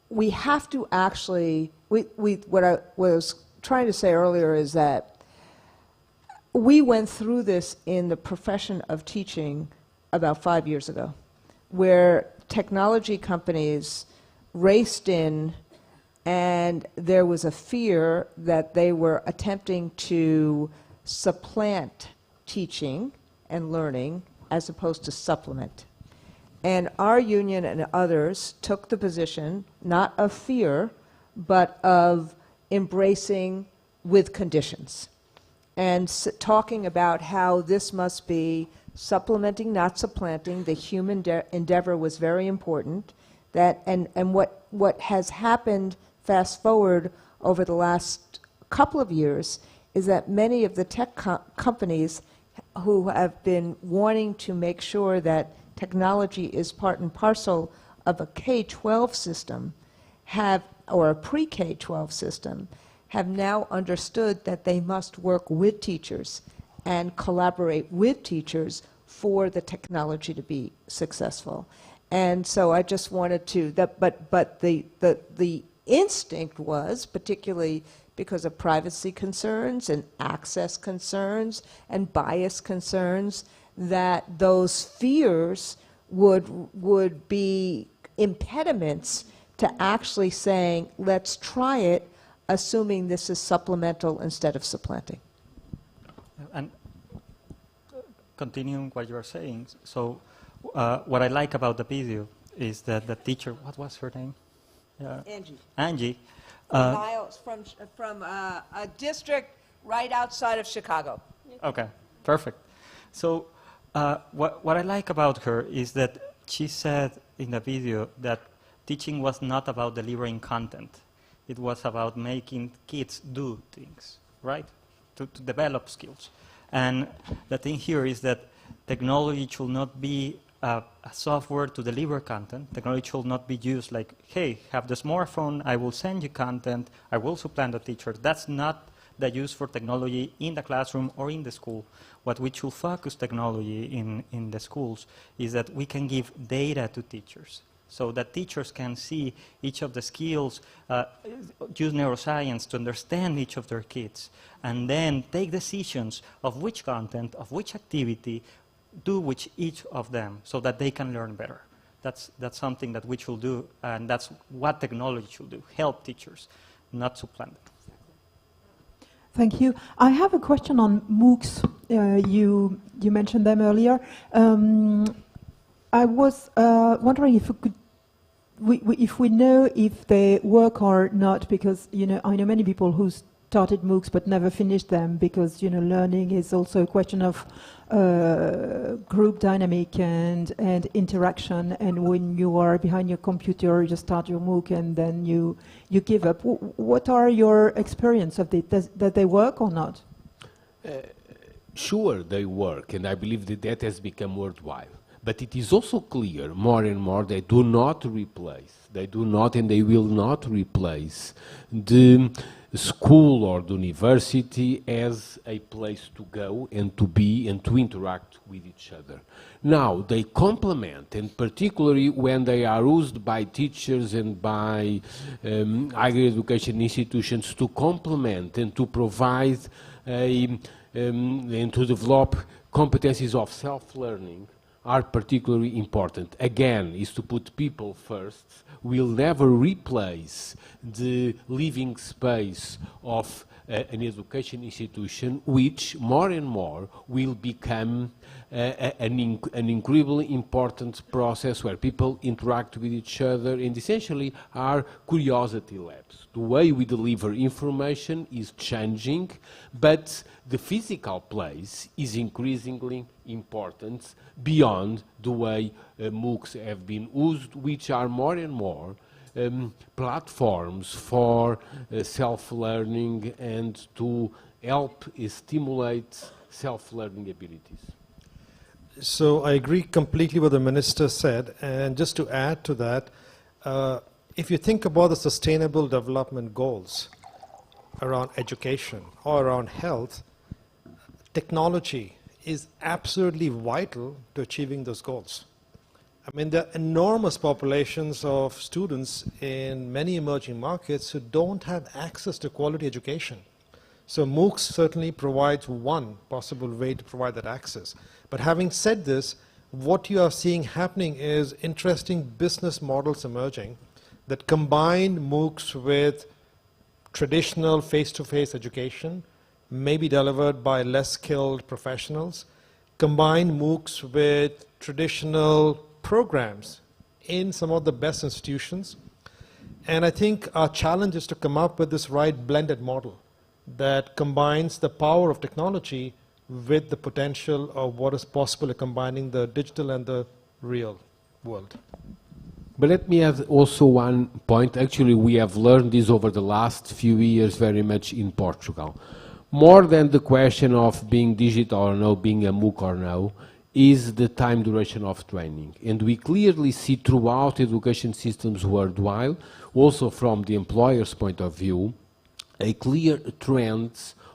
we have to actually, what I was trying to say earlier is that we went through this in the profession of teaching about 5 years ago, where technology companies raced in, and there was a fear that they were attempting to supplant teaching and learning as opposed to supplement. And our union and others took the position, not of fear, but of embracing with conditions. And talking about how this must be supplementing, not supplanting. The human endeavor was very important. And what has happened, fast forward, over the last couple of years, is that many of the tech companies who have been wanting to make sure that technology is part and parcel of a K-12 system or a pre-K-12 system, have now understood that they must work with teachers and collaborate with teachers for the technology to be successful. And so I just wanted to, but the instinct was, particularly because of privacy concerns and access concerns and bias concerns, that those fears would be impediments to actually saying, let's try it, assuming this is supplemental instead of supplanting. And continuing what you are saying, so what I like about the video is that the teacher, what was her name? Angie. From a district right outside of Chicago. Okay, perfect. So what I like about her is that she said in the video that teaching was not about delivering content. It was about making kids do things, right? To develop skills. And the thing here is that technology should not be a software to deliver content. Technology should not be used like, hey, have the smartphone, I will send you content, I will supplant the teacher. That's not the use for technology in the classroom or in the school. What we should focus technology in the schools is that we can give data to teachers, so that teachers can see each of the skills, use neuroscience to understand each of their kids, and then take decisions of which content, of which activity, do with each of them, so that they can learn better. That's something that we should do, and that's what technology should do, help teachers, not supplant them. Thank you. I have a question on MOOCs. You mentioned them earlier. I was wondering if we could, if we know if they work or not, because I know many people who started MOOCs but never finished them, because learning is also a question of group dynamic and interaction. And when you are behind your computer, you just start your MOOC and then you give up. What are your experience of it? Does they work or not? Sure, they work, and I believe that has become worthwhile. But it is also clear, more and more, they do not replace, and they will not replace the school or the university as a place to go and to be and to interact with each other. Now, they complement, and particularly when they are used by teachers and by higher education institutions to complement and to provide and to develop competencies of self-learning, are particularly important. Again, is to put people first. Will never replace the living space of an education institution, which more and more will become an incredibly important process where people interact with each other and essentially are curiosity labs. The way we deliver information is changing, but the physical place is increasingly important beyond the way MOOCs have been used, which are more and more platforms for self-learning and to help stimulate self-learning abilities. So I agree completely with what the minister said, and just to add to that, if you think about the sustainable development goals around education or around health, technology is absolutely vital to achieving those goals. I mean, there are enormous populations of students in many emerging markets who don't have access to quality education, So MOOCs certainly provides one possible way to provide that access. But having said this, what you are seeing happening is interesting business models emerging that combine MOOCs with traditional face-to-face education, maybe delivered by less skilled professionals, combine MOOCs with traditional programs in some of the best institutions. And I think our challenge is to come up with this right blended model that combines the power of technology with the potential of what is possible in combining the digital and the real world. But let me add also one point. Actually, we have learned this over the last few years very much in Portugal. More than the question of being digital or no, being a MOOC or no, is the time duration of training. And we clearly see throughout education systems worldwide, also from the employer's point of view, a clear trend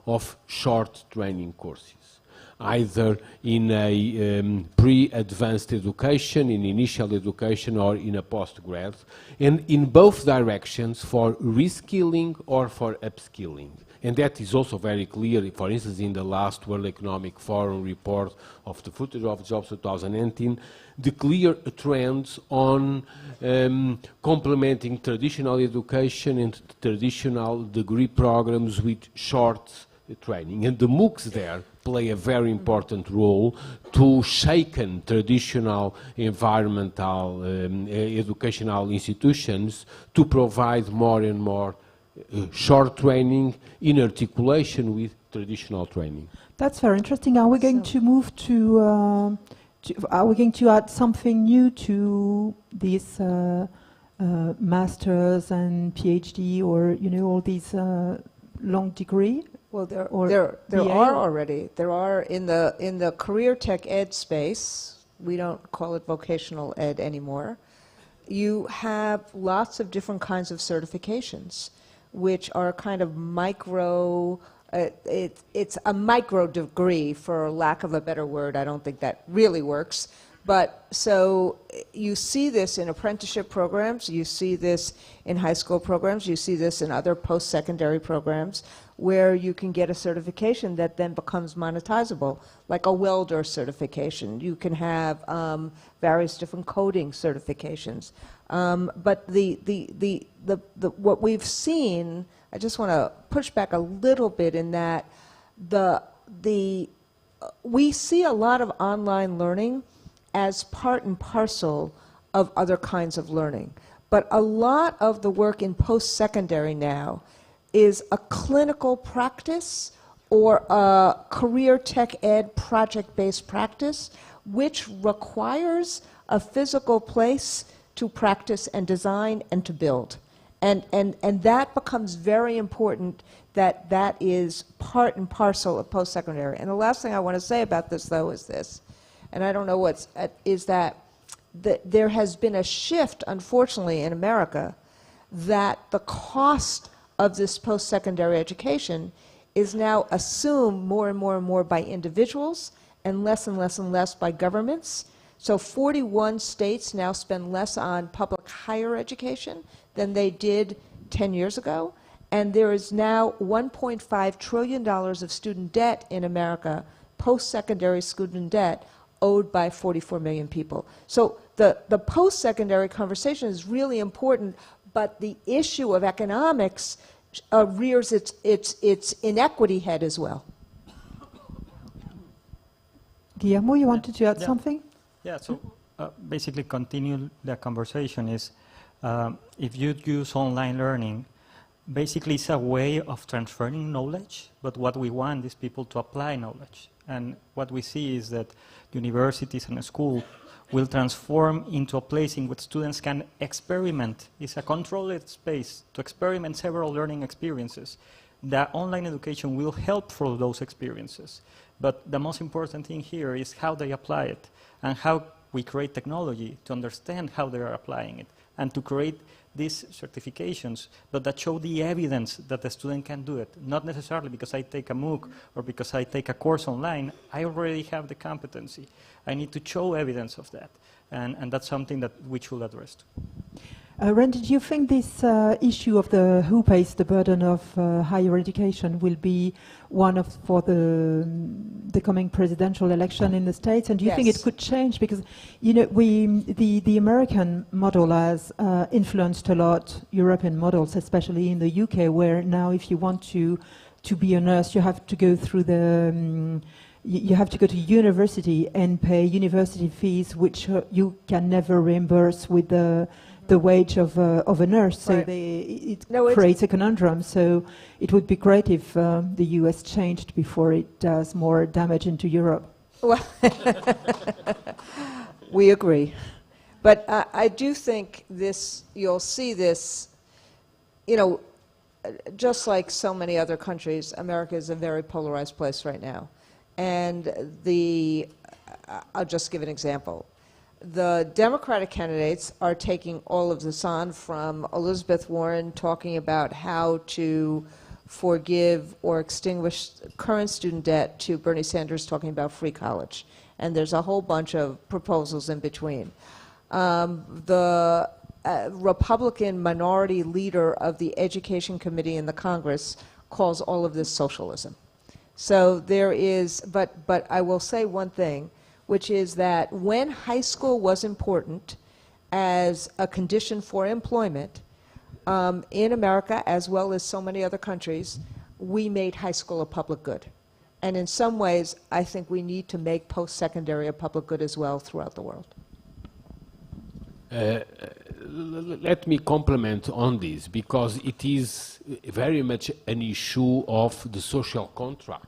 of short training courses, either in a pre-advanced education, in initial education, or in a post-grad, and in both directions for reskilling or for upskilling. And that is also very clear, for instance, in the last World Economic Forum report of the Future of Jobs 2019, the clear trends on complementing traditional education and traditional degree programs with short training. And the MOOCs there play a very important role to shaken traditional environmental educational institutions to provide more and more short training in articulation with traditional training. That's very interesting. Are we going to move to, are we going to add something new to this masters and PhD, or all these long degree? Well, there are already. There are in the career tech ed space. We don't call it vocational ed anymore. You have lots of different kinds of certifications, which are kind of micro. It's a micro degree, for lack of a better word. I don't think that really works. But so you see this in apprenticeship programs, you see this in high school programs, you see this in other post-secondary programs, where you can get a certification that then becomes monetizable, like a welder certification. You can have various different coding certifications. But what we've seen, I just want to push back a little bit in that we see a lot of online learning as part and parcel of other kinds of learning. But a lot of the work in post-secondary now is a clinical practice or a career tech ed project-based practice, which requires a physical place to practice and design and to build. And that becomes very important, that is part and parcel of post-secondary. And the last thing I want to say about this, though, is this, and I don't know is that there has been a shift, unfortunately, in America, that the cost of this post-secondary education is now assumed more and more by individuals and less and less by governments. So 41 states now spend less on public higher education than they did 10 years ago. And there is now $1.5 trillion of student debt in America, post-secondary student debt, owed by 44 million people. So the post-secondary conversation is really important, but the issue of economics rears its inequity head as well. Guillermo, you wanted to add something? Yeah, so basically continue the conversation is, if you use online learning, basically it's a way of transferring knowledge, but what we want is people to apply knowledge. And what we see is that universities and schools will transform into a place in which students can experiment. It's a controlled space to experiment several learning experiences. The online education will help for those experiences. But the most important thing here is how they apply it and how we create technology to understand how they are applying it and to create these certifications, but that show the evidence that the student can do it. Not necessarily because I take a MOOC or because I take a course online, I already have the competency. I need to show evidence of that, and that's something that we should address. Randy, do you think this issue of the who pays the burden of higher education will be one of for the coming presidential election in the States? And do you think it could change? Because you know the American model has influenced a lot European models, especially in the UK, where now if you want to be a nurse, you have to go through the you have to go to university and pay university fees, which you can never reimburse with the wage of a nurse. So it creates a conundrum. So it would be great if the US changed before it does more damage into Europe. Well, we agree. But I do think this, you'll see this, you know, just like so many other countries, America is a very polarized place right now. And I'll just give an example. The Democratic candidates are taking all of this on, from Elizabeth Warren talking about how to forgive or extinguish current student debt to Bernie Sanders talking about free college. And there's a whole bunch of proposals in between. The Republican minority leader of the Education Committee in the Congress calls all of this socialism. So there is, but I will say one thing, which is that when high school was important as a condition for employment, in America, as well as so many other countries, we made high school a public good. And in some ways, I think we need to make post-secondary a public good as well throughout the world. Let me comment on this, because it is very much an issue of the social contract,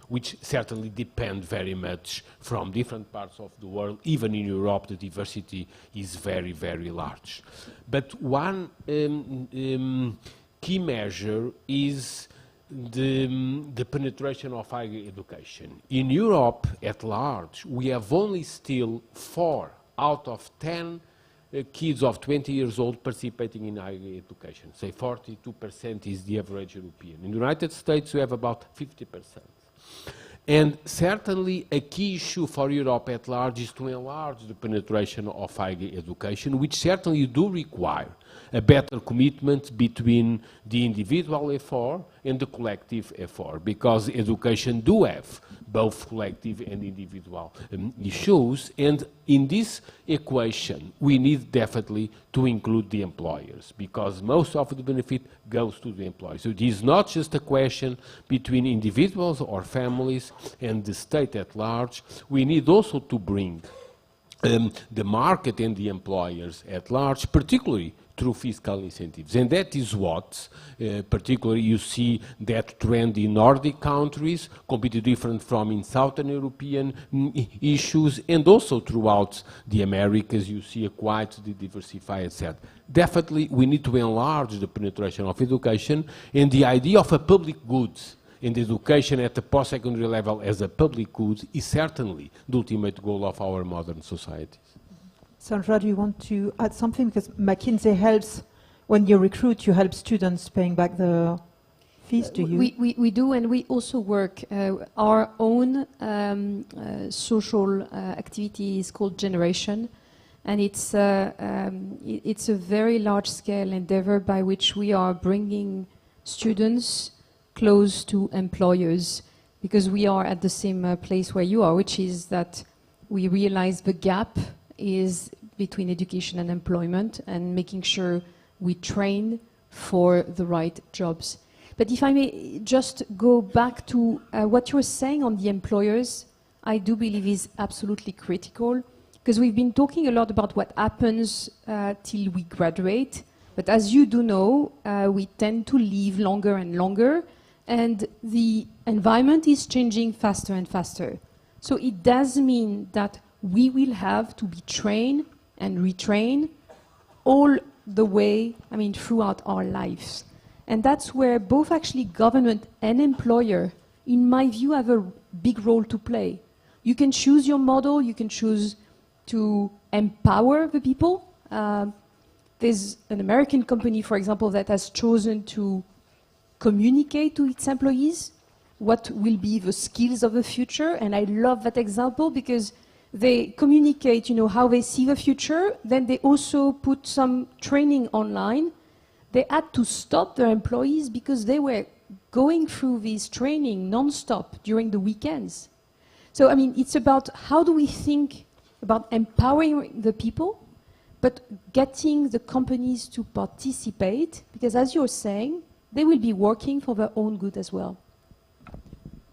which certainly depend very much from different parts of the world. Even in Europe, the diversity is very, very large. But one key measure is the penetration of higher education. In Europe at large, we have only still 4 out of 10 kids of 20 years old participating in higher education. Say 42% is the average European. In the United States, we have about 50%. And certainly a key issue for Europe at large is to enlarge the penetration of higher education, which certainly do require a better commitment between the individual effort and the collective effort, because education do have both collective and individual issues. And in this equation, we need definitely to include the employers, because most of the benefit goes to the employers. So it is not just a question between individuals or families and the state at large. We need also to bring the market and the employers at large, particularly through fiscal incentives. And that is what, particularly you see that trend in Nordic countries, completely different from in Southern European issues, and also throughout the Americas, you see a quite diversified set. Definitely, we need to enlarge the penetration of education, and the idea of a public good and education at the post-secondary level as a public good is certainly the ultimate goal of our modern societies. Sandra, do you want to add something? Because McKinsey helps, when you recruit, you help students paying back the fees, do you? We do, and we also work. Our own social activity is called Generation, and it's a very large-scale endeavor by which we are bringing students close to employers, because we are at the same place where you are, which is that we realize the gap is between education and employment, and making sure we train for the right jobs. But if I may just go back to what you were saying on the employers, I do believe is absolutely critical, because we've been talking a lot about what happens till we graduate, but as you do know, we tend to live longer and longer, and the environment is changing faster and faster. So it does mean that we will have to be trained and retrained all the way, throughout our lives. And that's where both actually government and employer, in my view, have a big role to play. You can choose your model, you can choose to empower the people. There's an American company, for example, that has chosen to communicate to its employees what will be the skills of the future. And I love that example, because They communicate, how they see the future. Then they also put some training online. They had to stop their employees because they were going through this training non-stop during the weekends. So, it's about how do we think about empowering the people, but getting the companies to participate, because as you're saying, they will be working for their own good as well.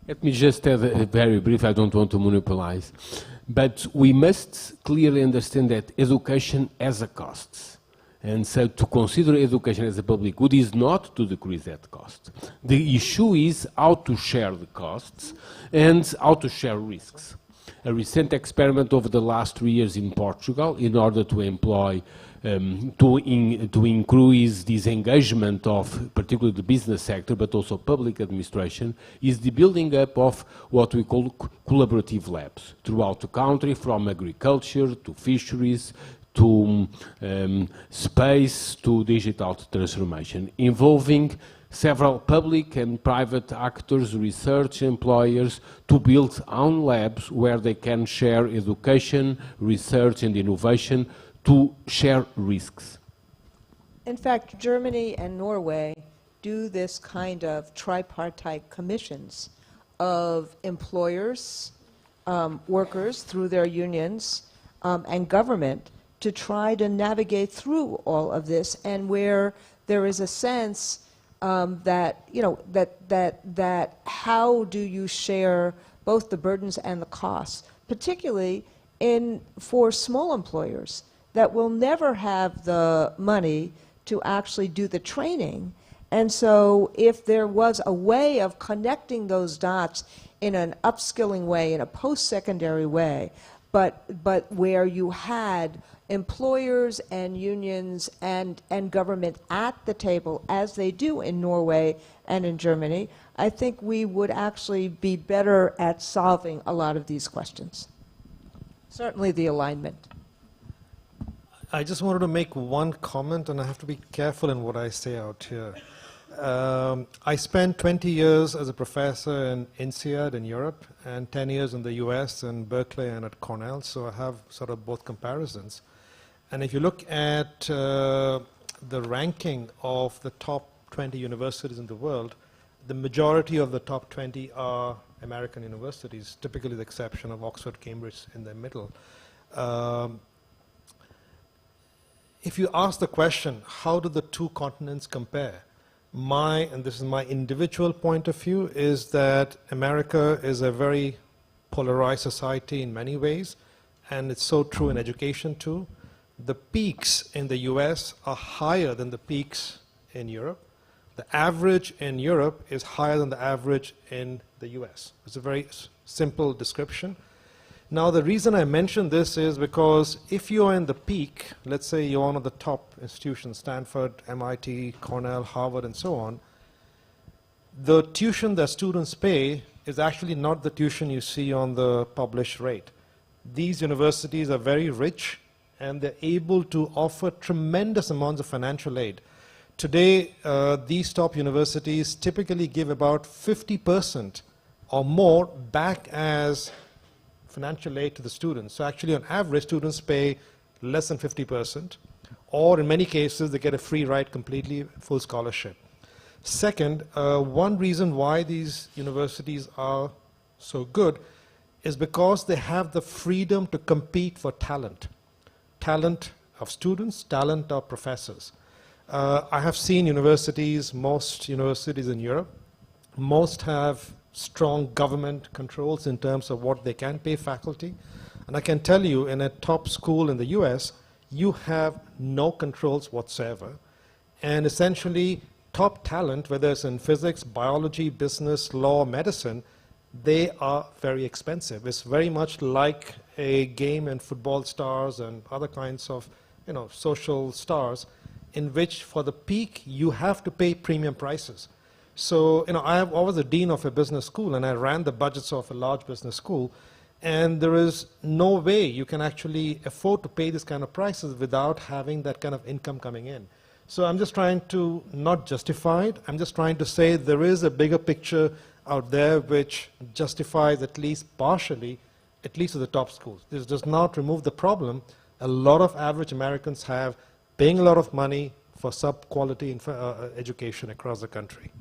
Let me just add a very brief, I don't want to monopolize, but we must clearly understand that education has a cost. And so to consider education as a public good is not to decrease that cost. The issue is how to share the costs and how to share risks. A recent experiment over the last 3 years in Portugal, in order to employ, to increase this engagement of particularly the business sector, but also public administration, is the building up of what we call collaborative labs throughout the country, from agriculture to fisheries, to space, to digital transformation, involving several public and private actors, research employers, to build own labs where they can share education, research and innovation, to share risks. In fact, Germany and Norway do this kind of tripartite commissions of employers, workers through their unions, and government, to try to navigate through all of this, and where there is a sense that how do you share both the burdens and the costs, particularly for small employers that will never have the money to actually do the training. And so if there was a way of connecting those dots in an upskilling way, in a post-secondary way, but where you had employers and unions and government at the table, as they do in Norway and in Germany, I think we would actually be better at solving a lot of these questions. Certainly the alignment. I just wanted to make one comment, and I have to be careful in what I say out here. I spent 20 years as a professor in INSEAD in Europe and 10 years in the US in Berkeley and at Cornell, so I have sort of both comparisons. And if you look at the ranking of the top 20 universities in the world, the majority of the top 20 are American universities, typically the exception of Oxford, Cambridge in the middle. If you ask the question, how do the two continents compare? And this is my individual point of view, is that America is a very polarized society in many ways, and it's so true in education too. The peaks in the US are higher than the peaks in Europe. The average in Europe is higher than the average in the US. It's a very simple description. Now, the reason I mention this is because if you're in the peak, let's say you're one of the top institutions, Stanford, MIT, Cornell, Harvard, and so on, the tuition that students pay is actually not the tuition you see on the published rate. These universities are very rich, and they're able to offer tremendous amounts of financial aid. Today, these top universities typically give about 50% or more back as financial aid to the students. So actually, on average, students pay less than 50%, or in many cases, they get a free ride completely, full scholarship. Second, one reason why these universities are so good is because they have the freedom to compete for talent. Talent of students, talent of professors. I have seen universities, most universities in Europe, most have strong government controls in terms of what they can pay faculty. And I can tell you, in a top school in the US, you have no controls whatsoever. And essentially, top talent, whether it's in physics, biology, business, law, medicine, they are very expensive. It's very much like a game in football stars and other kinds of social stars, in which for the peak, you have to pay premium prices. So, I was the dean of a business school, and I ran the budgets of a large business school, and there is no way you can actually afford to pay this kind of prices without having that kind of income coming in. So I'm just trying to not justify it. I'm just trying to say there is a bigger picture out there which justifies at least partially at least at the top schools. This does not remove the problem. A lot of average Americans have paying a lot of money for sub-quality education across the country.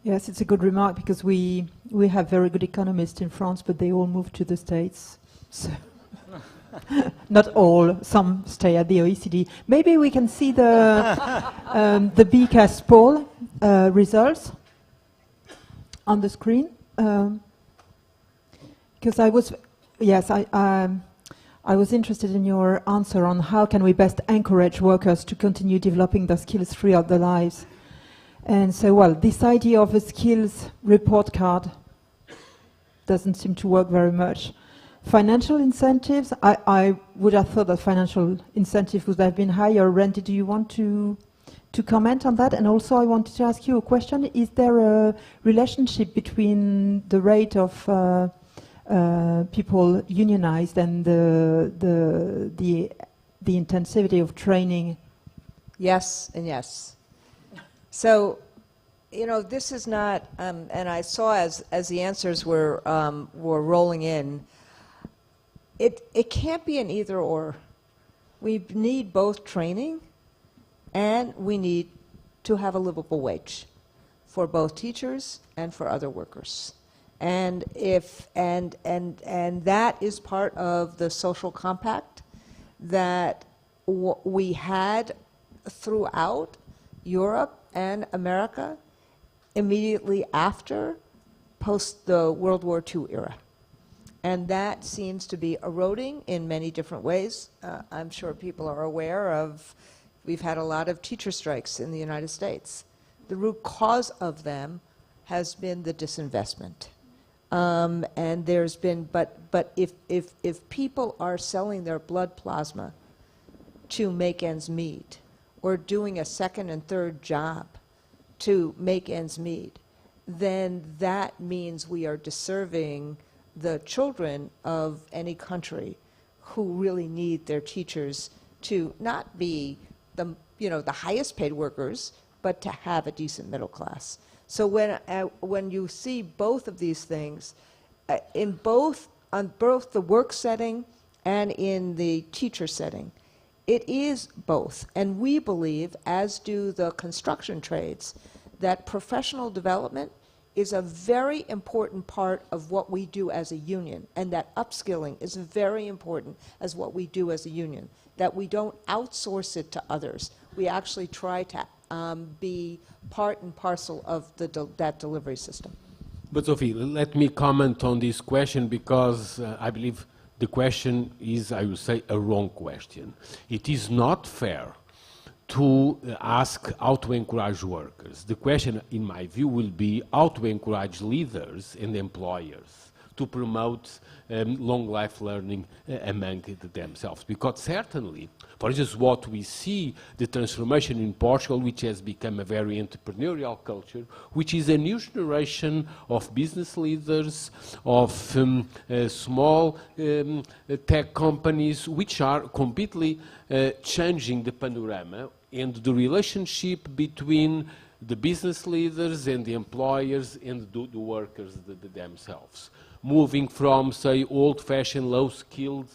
Yes, it's a good remark because we have very good economists in France, but they all moved to the States. So not all, some stay at the OECD. Maybe we can see the BCAS poll results on the screen. Because I was interested in your answer on how can we best encourage workers to continue developing their skills throughout their lives. And so, well, this idea of a skills report card doesn't seem to work very much. Financial incentives, I would have thought that financial incentives would have been higher. Randy, do you want to comment on that? And also I wanted to ask you a question. Is there a relationship between the rate of people unionized and the intensity of training? Yes and yes. So, this is not, and I saw as the answers were rolling in, it can't be an either or. We need both training, and we need to have a livable wage for both teachers and for other workers. And and that is part of the social compact that we had throughout Europe and America immediately after post the World War II era. And that seems to be eroding in many different ways. I'm sure people are aware of, we've had a lot of teacher strikes in the United States. The root cause of them has been the disinvestment. And there's been, but if people are selling their blood plasma to make ends meet, or doing a second and third job to make ends meet, then that means we are deserving the children of any country who really need their teachers to not be the highest paid workers, but to have a decent middle class. So when you see both of these things, on both the work setting and in the teacher setting, it is both. And we believe, as do the construction trades, that professional development is a very important part of what we do as a union, and that upskilling is very important as what we do as a union, that we don't outsource it to others. We actually try to be part and parcel of that delivery system. But Sophie, let me comment on this question because I believe the question is, I would say, a wrong question. It is not fair to ask how to encourage workers. The question, in my view, will be how to encourage leaders and employers to promote long life learning among themselves. Because certainly, for instance, what we see, the transformation in Portugal, which has become a very entrepreneurial culture, which is a new generation of business leaders, of small tech companies, which are completely changing the panorama and the relationship between the business leaders and the employers and the workers themselves. Moving from, say, old-fashioned, low-skilled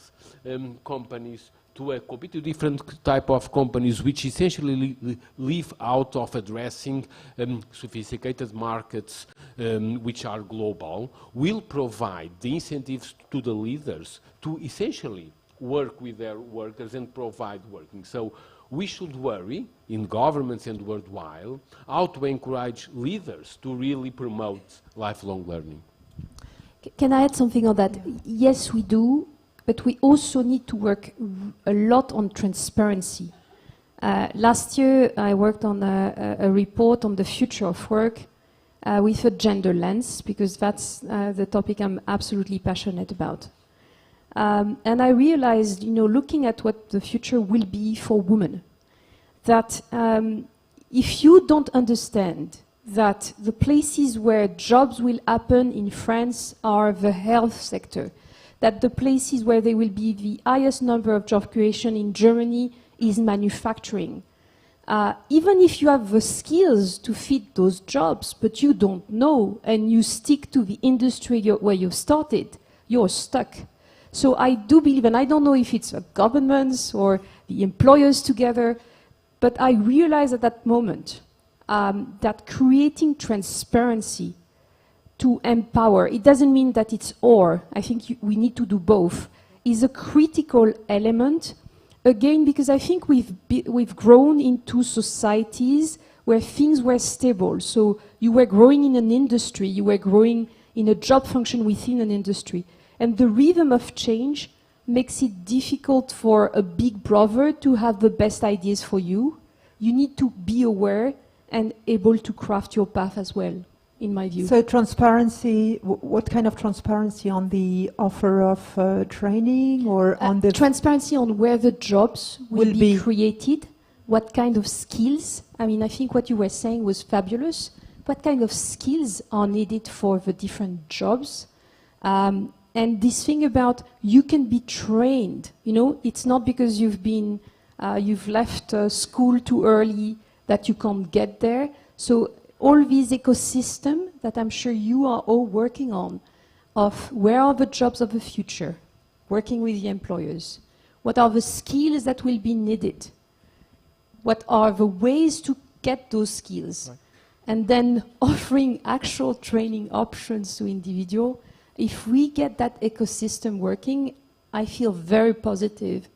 companies to a completely different type of companies which essentially live out of addressing sophisticated markets which are global, will provide the incentives to the leaders to essentially work with their workers and provide working. So we should worry in governments and worldwide how to encourage leaders to really promote lifelong learning. Can I add something on that? Yes, we do, but we also need to work a lot on transparency. Last year, I worked on a report on the future of work with a gender lens, because that's the topic I'm absolutely passionate about. And I realized, looking at what the future will be for women, that if you don't understand that the places where jobs will happen in France are the health sector, that the places where there will be the highest number of job creation in Germany is manufacturing. Even if you have the skills to fit those jobs, but you don't know, and you stick to the industry where you started, you're stuck. So I do believe, and I don't know if it's governments or the employers together, but I realized at that moment that creating transparency to empower, it doesn't mean that it's or, I think we need to do both, is a critical element. Again, because I think we've grown into societies where things were stable. So you were growing in an industry, you were growing in a job function within an industry. And the rhythm of change makes it difficult for a big brother to have the best ideas for you. You need to be aware and able to craft your path as well, in my view. So transparency, what kind of transparency on the offer of training or on the... Transparency on where the jobs will be created, what kind of skills. I mean, I think what you were saying was fabulous. What kind of skills are needed for the different jobs? And this thing about you can be trained, you know, it's not because you've left school too early that you can't get there. So all these ecosystem that I'm sure you are all working on, of where are the jobs of the future, working with the employers, what are the skills that will be needed, what are the ways to get those skills, right. And then offering actual training options to individuals. If we get that ecosystem working, I feel very positive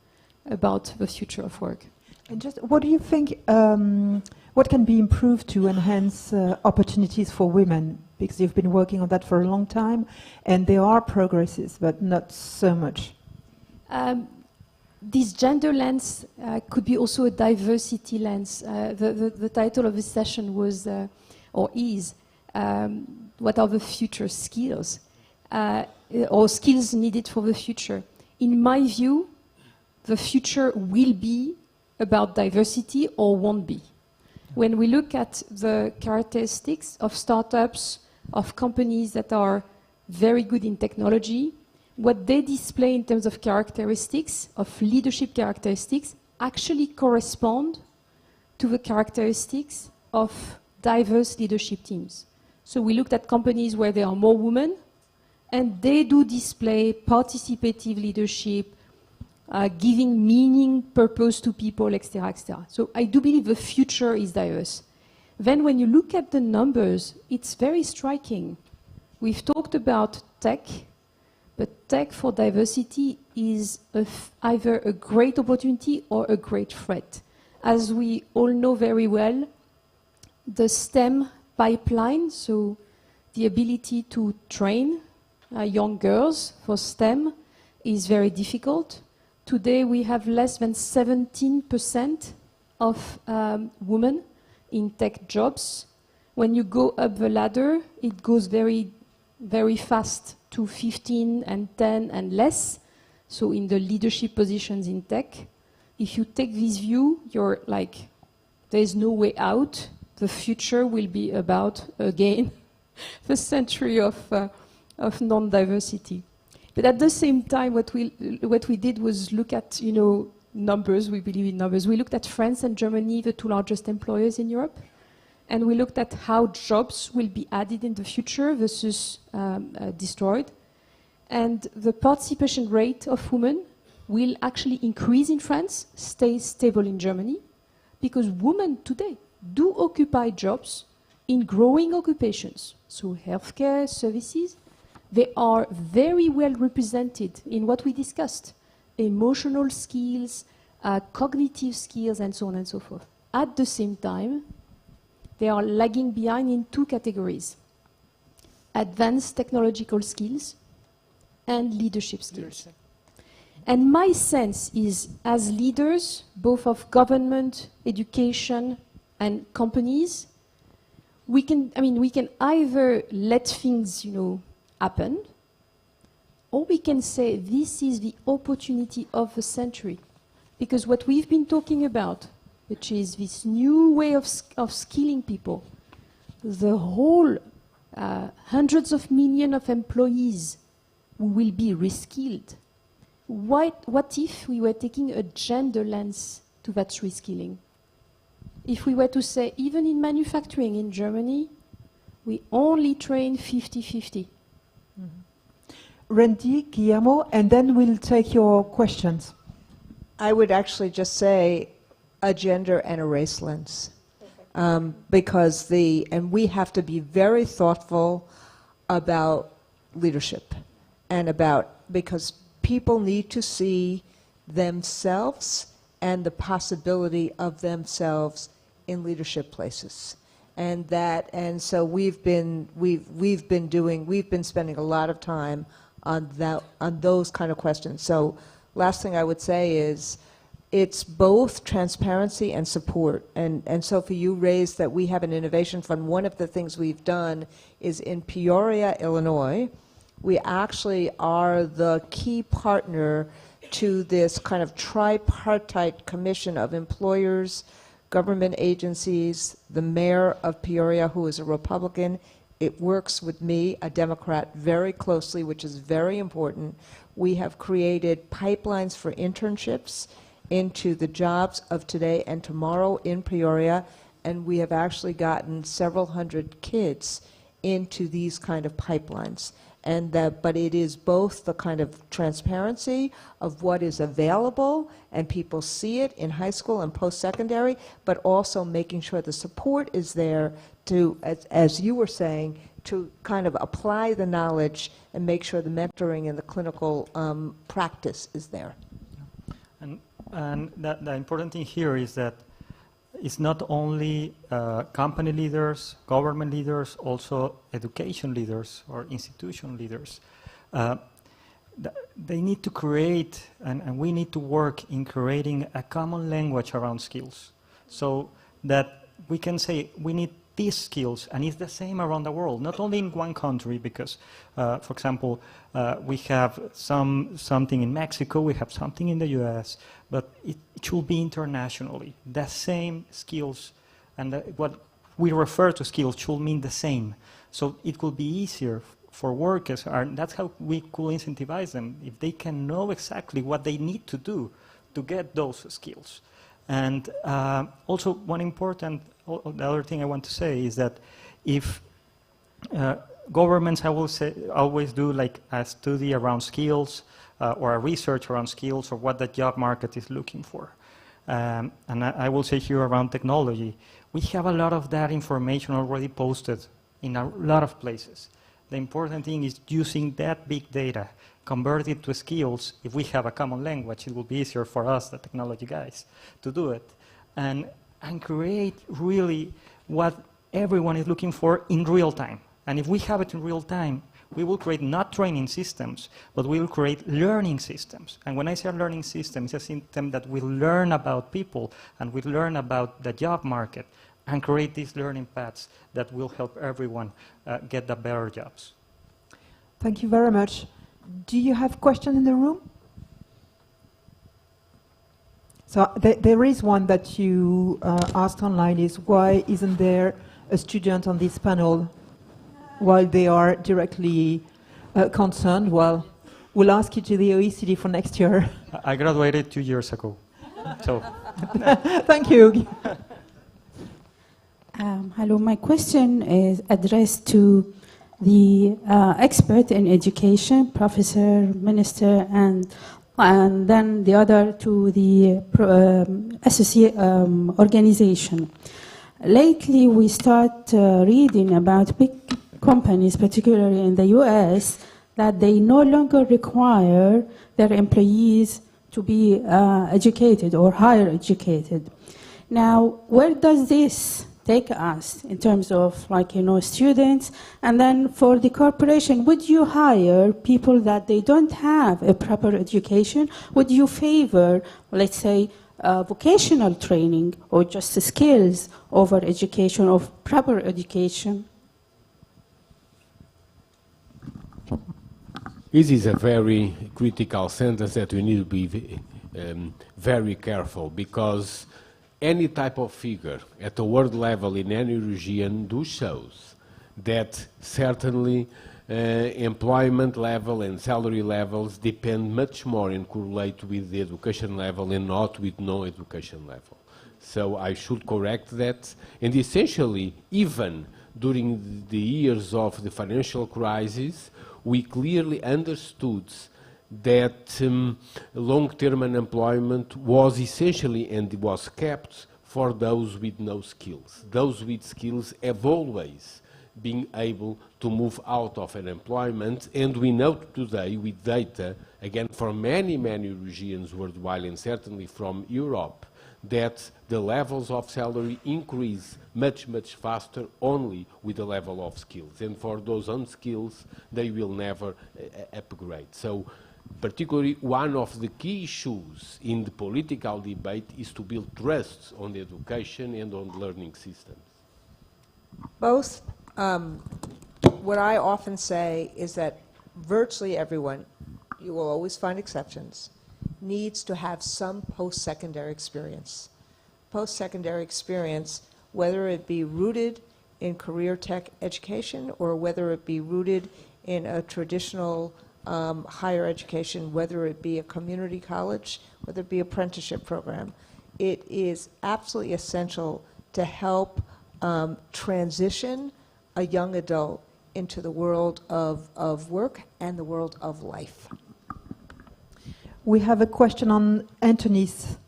about the future of work. And just what do you think, what can be improved to enhance opportunities for women? Because you've been working on that for a long time, and there are progresses, but not so much. This gender lens could be also a diversity lens. The title of this session was, or is, what are the future skills? Or skills needed for the future. In my view, the future will be about diversity or won't be. When we look at the characteristics of startups, of companies that are very good in technology, what they display in terms of characteristics, of leadership characteristics, actually correspond to the characteristics of diverse leadership teams. So we looked at companies where there are more women, and they do display participative leadership, giving meaning, purpose to people, etc., etc. So I do believe the future is diverse. Then when you look at the numbers, it's very striking. We've talked about tech, but tech for diversity is either a great opportunity or a great threat. As we all know very well, the STEM pipeline, so the ability to train young girls for STEM, is very difficult. Today we have less than 17% of women in tech jobs. When you go up the ladder, it goes very, very fast to 15 and 10 and less. So in the leadership positions in tech, if you take this view, you're like, there's no way out. The future will be about, again, the century of non-diversity. But at the same time, what we did was look at, you know, numbers. We believe in numbers. We looked at France and Germany, the two largest employers in Europe, and we looked at how jobs will be added in the future versus destroyed. And the participation rate of women will actually increase in France, stay stable in Germany, because women today do occupy jobs in growing occupations. So healthcare, services, they are very well represented in what we discussed. Emotional skills, cognitive skills, and so on and so forth. At the same time, they are lagging behind in two categories: advanced technological skills and leadership skills. And my sense is, as leaders, both of government, education, and companies, we can either let things, you know, happen, or we can say this is the opportunity of the century. Because what we've been talking about, which is this new way of skilling people, the whole hundreds of millions of employees who will be reskilled. What if we were taking a gender lens to that reskilling? If we were to say, even in manufacturing in Germany, we only train 50-50. Randy, Guillermo, and then we'll take your questions. I would actually just say a gender and a race lens. Because and we have to be very thoughtful about leadership and because people need to see themselves and the possibility of themselves in leadership places. And so we've been spending a lot of time on those kind of questions. So last thing I would say is it's both transparency and support. And Sophie, you raised that we have an innovation fund. One of the things we've done is in Peoria, Illinois, we actually are the key partner to this kind of tripartite commission of employers, government agencies, the mayor of Peoria, who is a Republican. It works with me, a Democrat, very closely, which is very important. We have created pipelines for internships into the jobs of today and tomorrow in Peoria, and we have actually gotten several hundred kids into these kind of pipelines. But it is both the kind of transparency of what is available, and people see it in high school and post-secondary, but also making sure the support is there to, as you were saying, to kind of apply the knowledge and make sure the mentoring and the clinical practice is there. And the important thing here is that it's not only company leaders, government leaders, also education leaders or institution leaders. They need to create, and we need to work in creating a common language around skills, so that we can say we need these skills, and it's the same around the world, not only in one country, because, for example, we have something in Mexico, we have something in the US, but it should be internationally. The same skills, and what we refer to skills should mean the same. So it will be easier for workers, and that's how we could incentivize them, if they can know exactly what they need to do to get those skills. And also one important, the other thing I want to say is that if governments, I will say, always do like a study around skills or a research around skills or what the job market is looking for. And I will say here around technology, we have a lot of that information already posted in a lot of places. The important thing is using that big data, convert it to skills. If we have a common language, it will be easier for us, the technology guys, to do it. And create really what everyone is looking for in real time. And if we have it in real time, we will create not training systems, but we will create learning systems. And when I say learning system, it's a system that will learn about people and will learn about the job market and create these learning paths that will help everyone get the better jobs. Thank you very much. Do you have questions in the room? So there is one that you asked online, is why isn't there a student on this panel while they are directly concerned? Well, we'll ask you to the OECD for next year. I graduated 2 years ago. So. Thank you. Hello, my question is addressed to the expert in education, professor, minister, and then the other to the associate organization. Lately, we start reading about big companies, particularly in the US, that they no longer require their employees to be educated or higher educated. Now, where does this take us in terms of, like, students? And then for the corporation, would you hire people that they don't have a proper education? Would you favor, let's say, vocational training or just skills over education, of proper education? This is a very critical sentence that we need to be very careful, because any type of figure at the world level in any region shows that certainly employment level and salary levels depend much more and correlate with the education level and not with no education level. So I should correct that. And essentially, even during the years of the financial crisis, we clearly understood that long-term unemployment was essentially and was kept for those with no skills. Those with skills have always been able to move out of unemployment, and we know today with data, again from many, many regions worldwide and certainly from Europe, that the levels of salary increase much, much faster only with the level of skills. And for those unskilled, they will never upgrade. So particularly one of the key issues in the political debate is to build trust on the education and on learning systems. Both, what I often say is that virtually everyone, you will always find exceptions, needs to have some post-secondary experience. Post-secondary experience, whether it be rooted in career tech education or whether it be rooted in a traditional higher education, whether it be a community college, whether it be apprenticeship program. It is absolutely essential to help transition a young adult into the world of work and the world of life. We have a question on Anthony's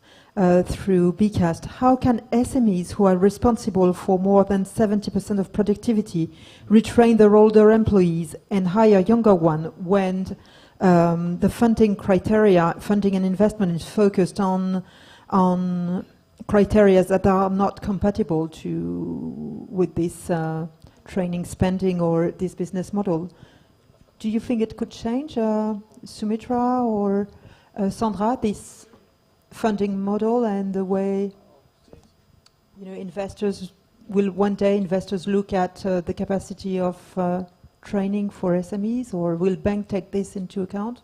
through BCAST. How can SMEs who are responsible for more than 70% of productivity retrain their older employees and hire younger ones when the funding criteria, funding and investment is focused on criteria that are not compatible with this training spending or this business model? Do you think it could change, Sumitra or Sandra, this funding model and the way investors will one day look at the capacity of training for SMEs, or will bank take this into account?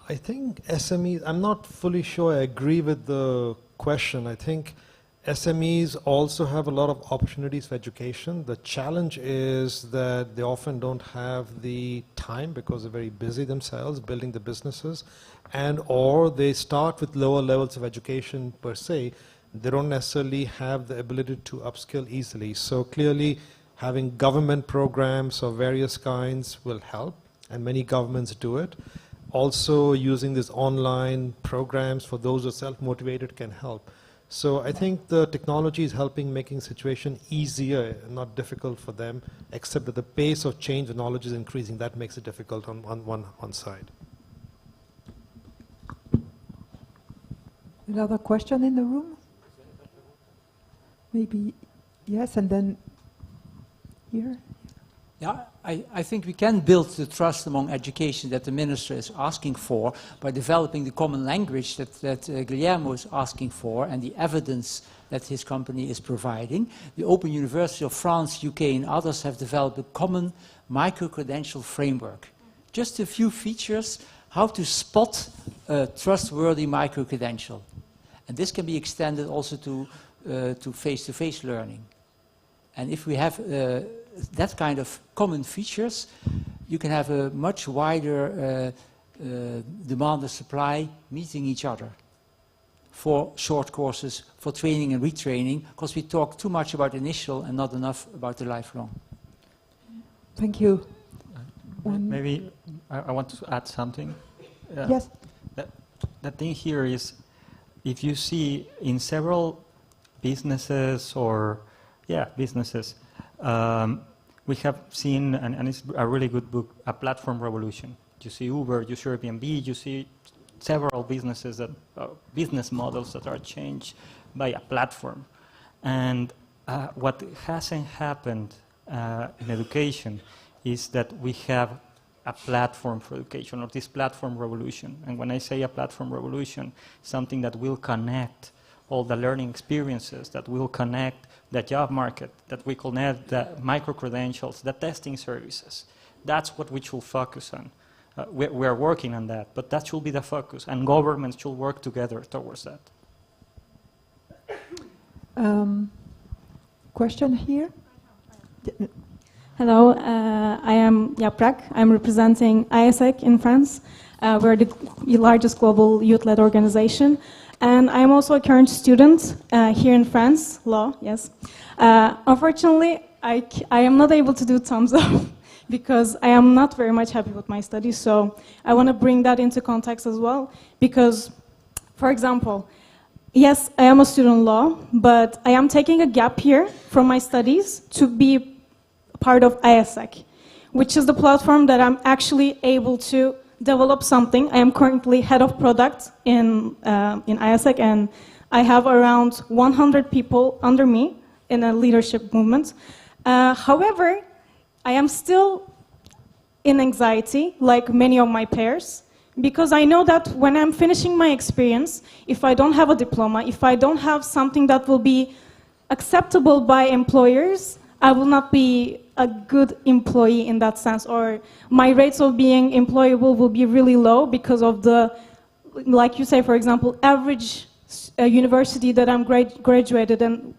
I think SMEs, I'm not fully sure I agree with the question. I think SMEs also have a lot of opportunities for education. The challenge is that they often don't have the time because they're very busy themselves building the businesses, and or they start with lower levels of education per se. They don't necessarily have the ability to upskill easily. So clearly having government programs of various kinds will help, and many governments do it. Also using these online programs for those who are self-motivated can help. So I think the technology is helping making the situation easier, not difficult for them, except that the pace of change and knowledge is increasing. That makes it difficult on one side. Another question in the room? Maybe yes, and then here. Yeah, I think we can build the trust among education that the minister is asking for by developing the common language that Guillermo is asking for and the evidence that his company is providing. The Open University of France, UK and others have developed a common micro-credential framework. Just a few features, how to spot a trustworthy micro-credential. And this can be extended also to face-to-face learning. And if we have that kind of common features, you can have a much wider demand and supply meeting each other for short courses, for training and retraining, because we talk too much about initial and not enough about the lifelong. Thank you. Maybe I want to add something. Yes. The thing here is, if you see in several businesses we have seen, and it's a really good book, A Platform Revolution. You see Uber, you see Airbnb, you see several businesses that business models that are changed by a platform. And what hasn't happened in education is that we have a platform for education, or this platform revolution. And when I say a platform revolution, something that will connect all the learning experiences, that will connect the job market, that we connect the micro-credentials, the testing services. That's what we should focus on. We are working on that, but that should be the focus, and governments should work together towards that. Question here? Hello, I am Yaprak. I'm representing ISEC in France. We're the largest global youth-led organization. And I'm also a current student here in France, law, yes. Unfortunately, I am not able to do thumbs up because I am not very much happy with my studies. So I want to bring that into context as well, because, for example, yes, I am a student law, but I am taking a gap year from my studies to be part of ISEC, which is the platform that I'm actually able to develop something. I am currently head of product in ISEC, and I have around 100 people under me in a leadership movement. However, I am still in anxiety, like many of my peers, because I know that when I'm finishing my experience, if I don't have a diploma, if I don't have something that will be acceptable by employers, I will not be a good employee in that sense, or my rates of being employable will be really low because of the, like you say, for example, average university that I'm graduated in,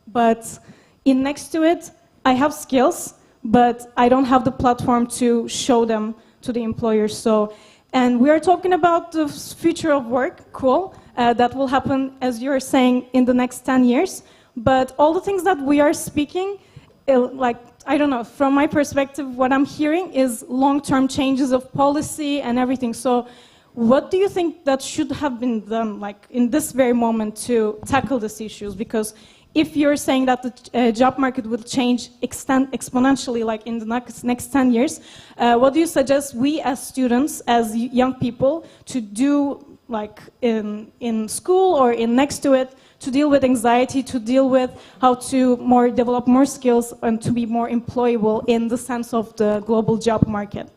but in next to it, I have skills, but I don't have the platform to show them to the employers. So, and we are talking about the future of work, cool, that will happen, as you're saying, in the next 10 years, but all the things that we are speaking, like, I don't know, from my perspective, what I'm hearing is long-term changes of policy and everything. So what do you think that should have been done, like, in this very moment to tackle these issues? Because if you're saying that the job market will change exponentially, like in the next 10 years, what do you suggest we as students, as young people, to do, like in school or in next to it, to deal with anxiety, to deal with how to develop more skills and to be more employable in the sense of the global job market?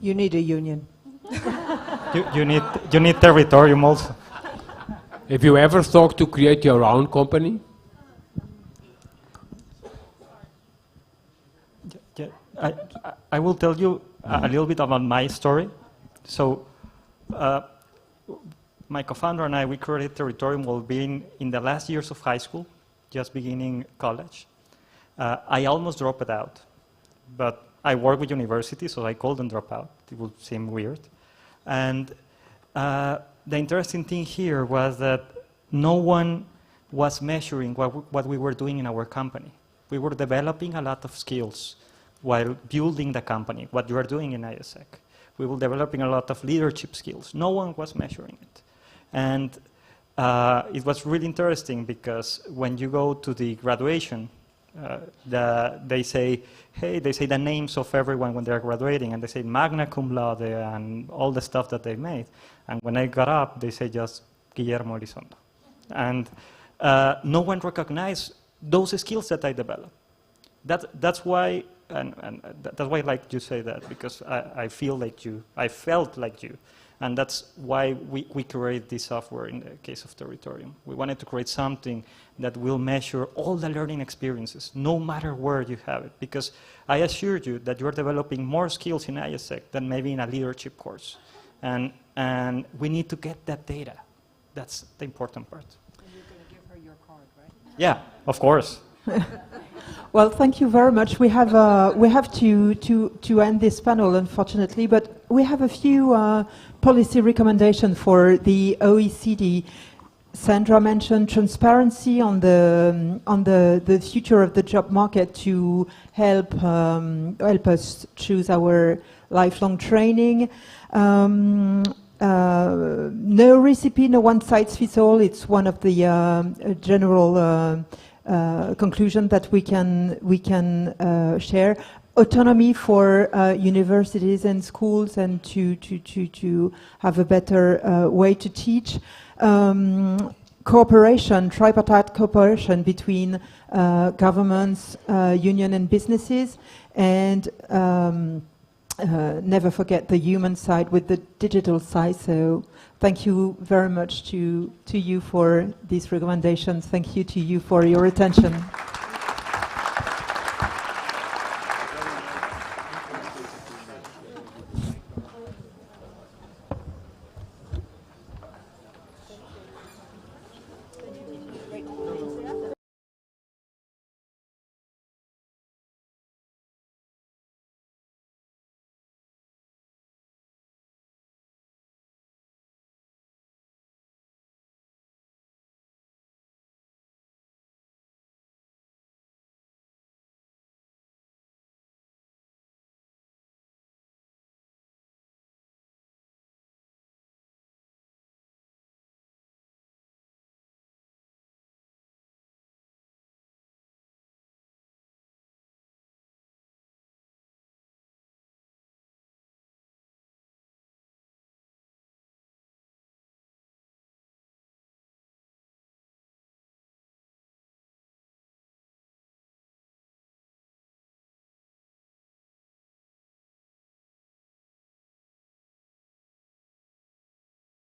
You need a union. you need territorium also. Have you ever thought to create your own company? Yeah, I will tell you a little bit about my story. So, my co-founder and I, we created Territorium while being in the last years of high school, just beginning college. I almost dropped it out, but I work with universities, so I couldn't drop out. It would seem weird. And the interesting thing here was that no one was measuring what we were doing in our company. We were developing a lot of skills while building the company, what you are doing in ISEC. We were developing a lot of leadership skills. No one was measuring it. And it was really interesting because when you go to the graduation, they say the names of everyone when they're graduating, and they say magna cum laude and all the stuff that they made. And when I got up, they say just Guillermo Elizondo. And no one recognized those skills that I developed. That's why, and that's why I like you say that, because I feel like you, I felt like you. And that's why we created this software in the case of Territorium. We wanted to create something that will measure all the learning experiences, no matter where you have it. Because I assure you that you're developing more skills in ISEC than maybe in a leadership course. And we need to get that data. That's the important part. And you're going to give her your card, right? Yeah, of course. Well, thank you very much. We have to end this panel, unfortunately, but we have a few policy recommendations for the OECD. Sandra mentioned transparency on the future of the job market to help us choose our lifelong training. No recipe, no one size fits all. It's one of the general conclusion that we can share. Autonomy for universities and schools, and to have a better way to teach. Cooperation, tripartite cooperation between governments, union and businesses, and never forget the human side with the digital side. So thank you very much to you for these recommendations. Thank you to you for your attention.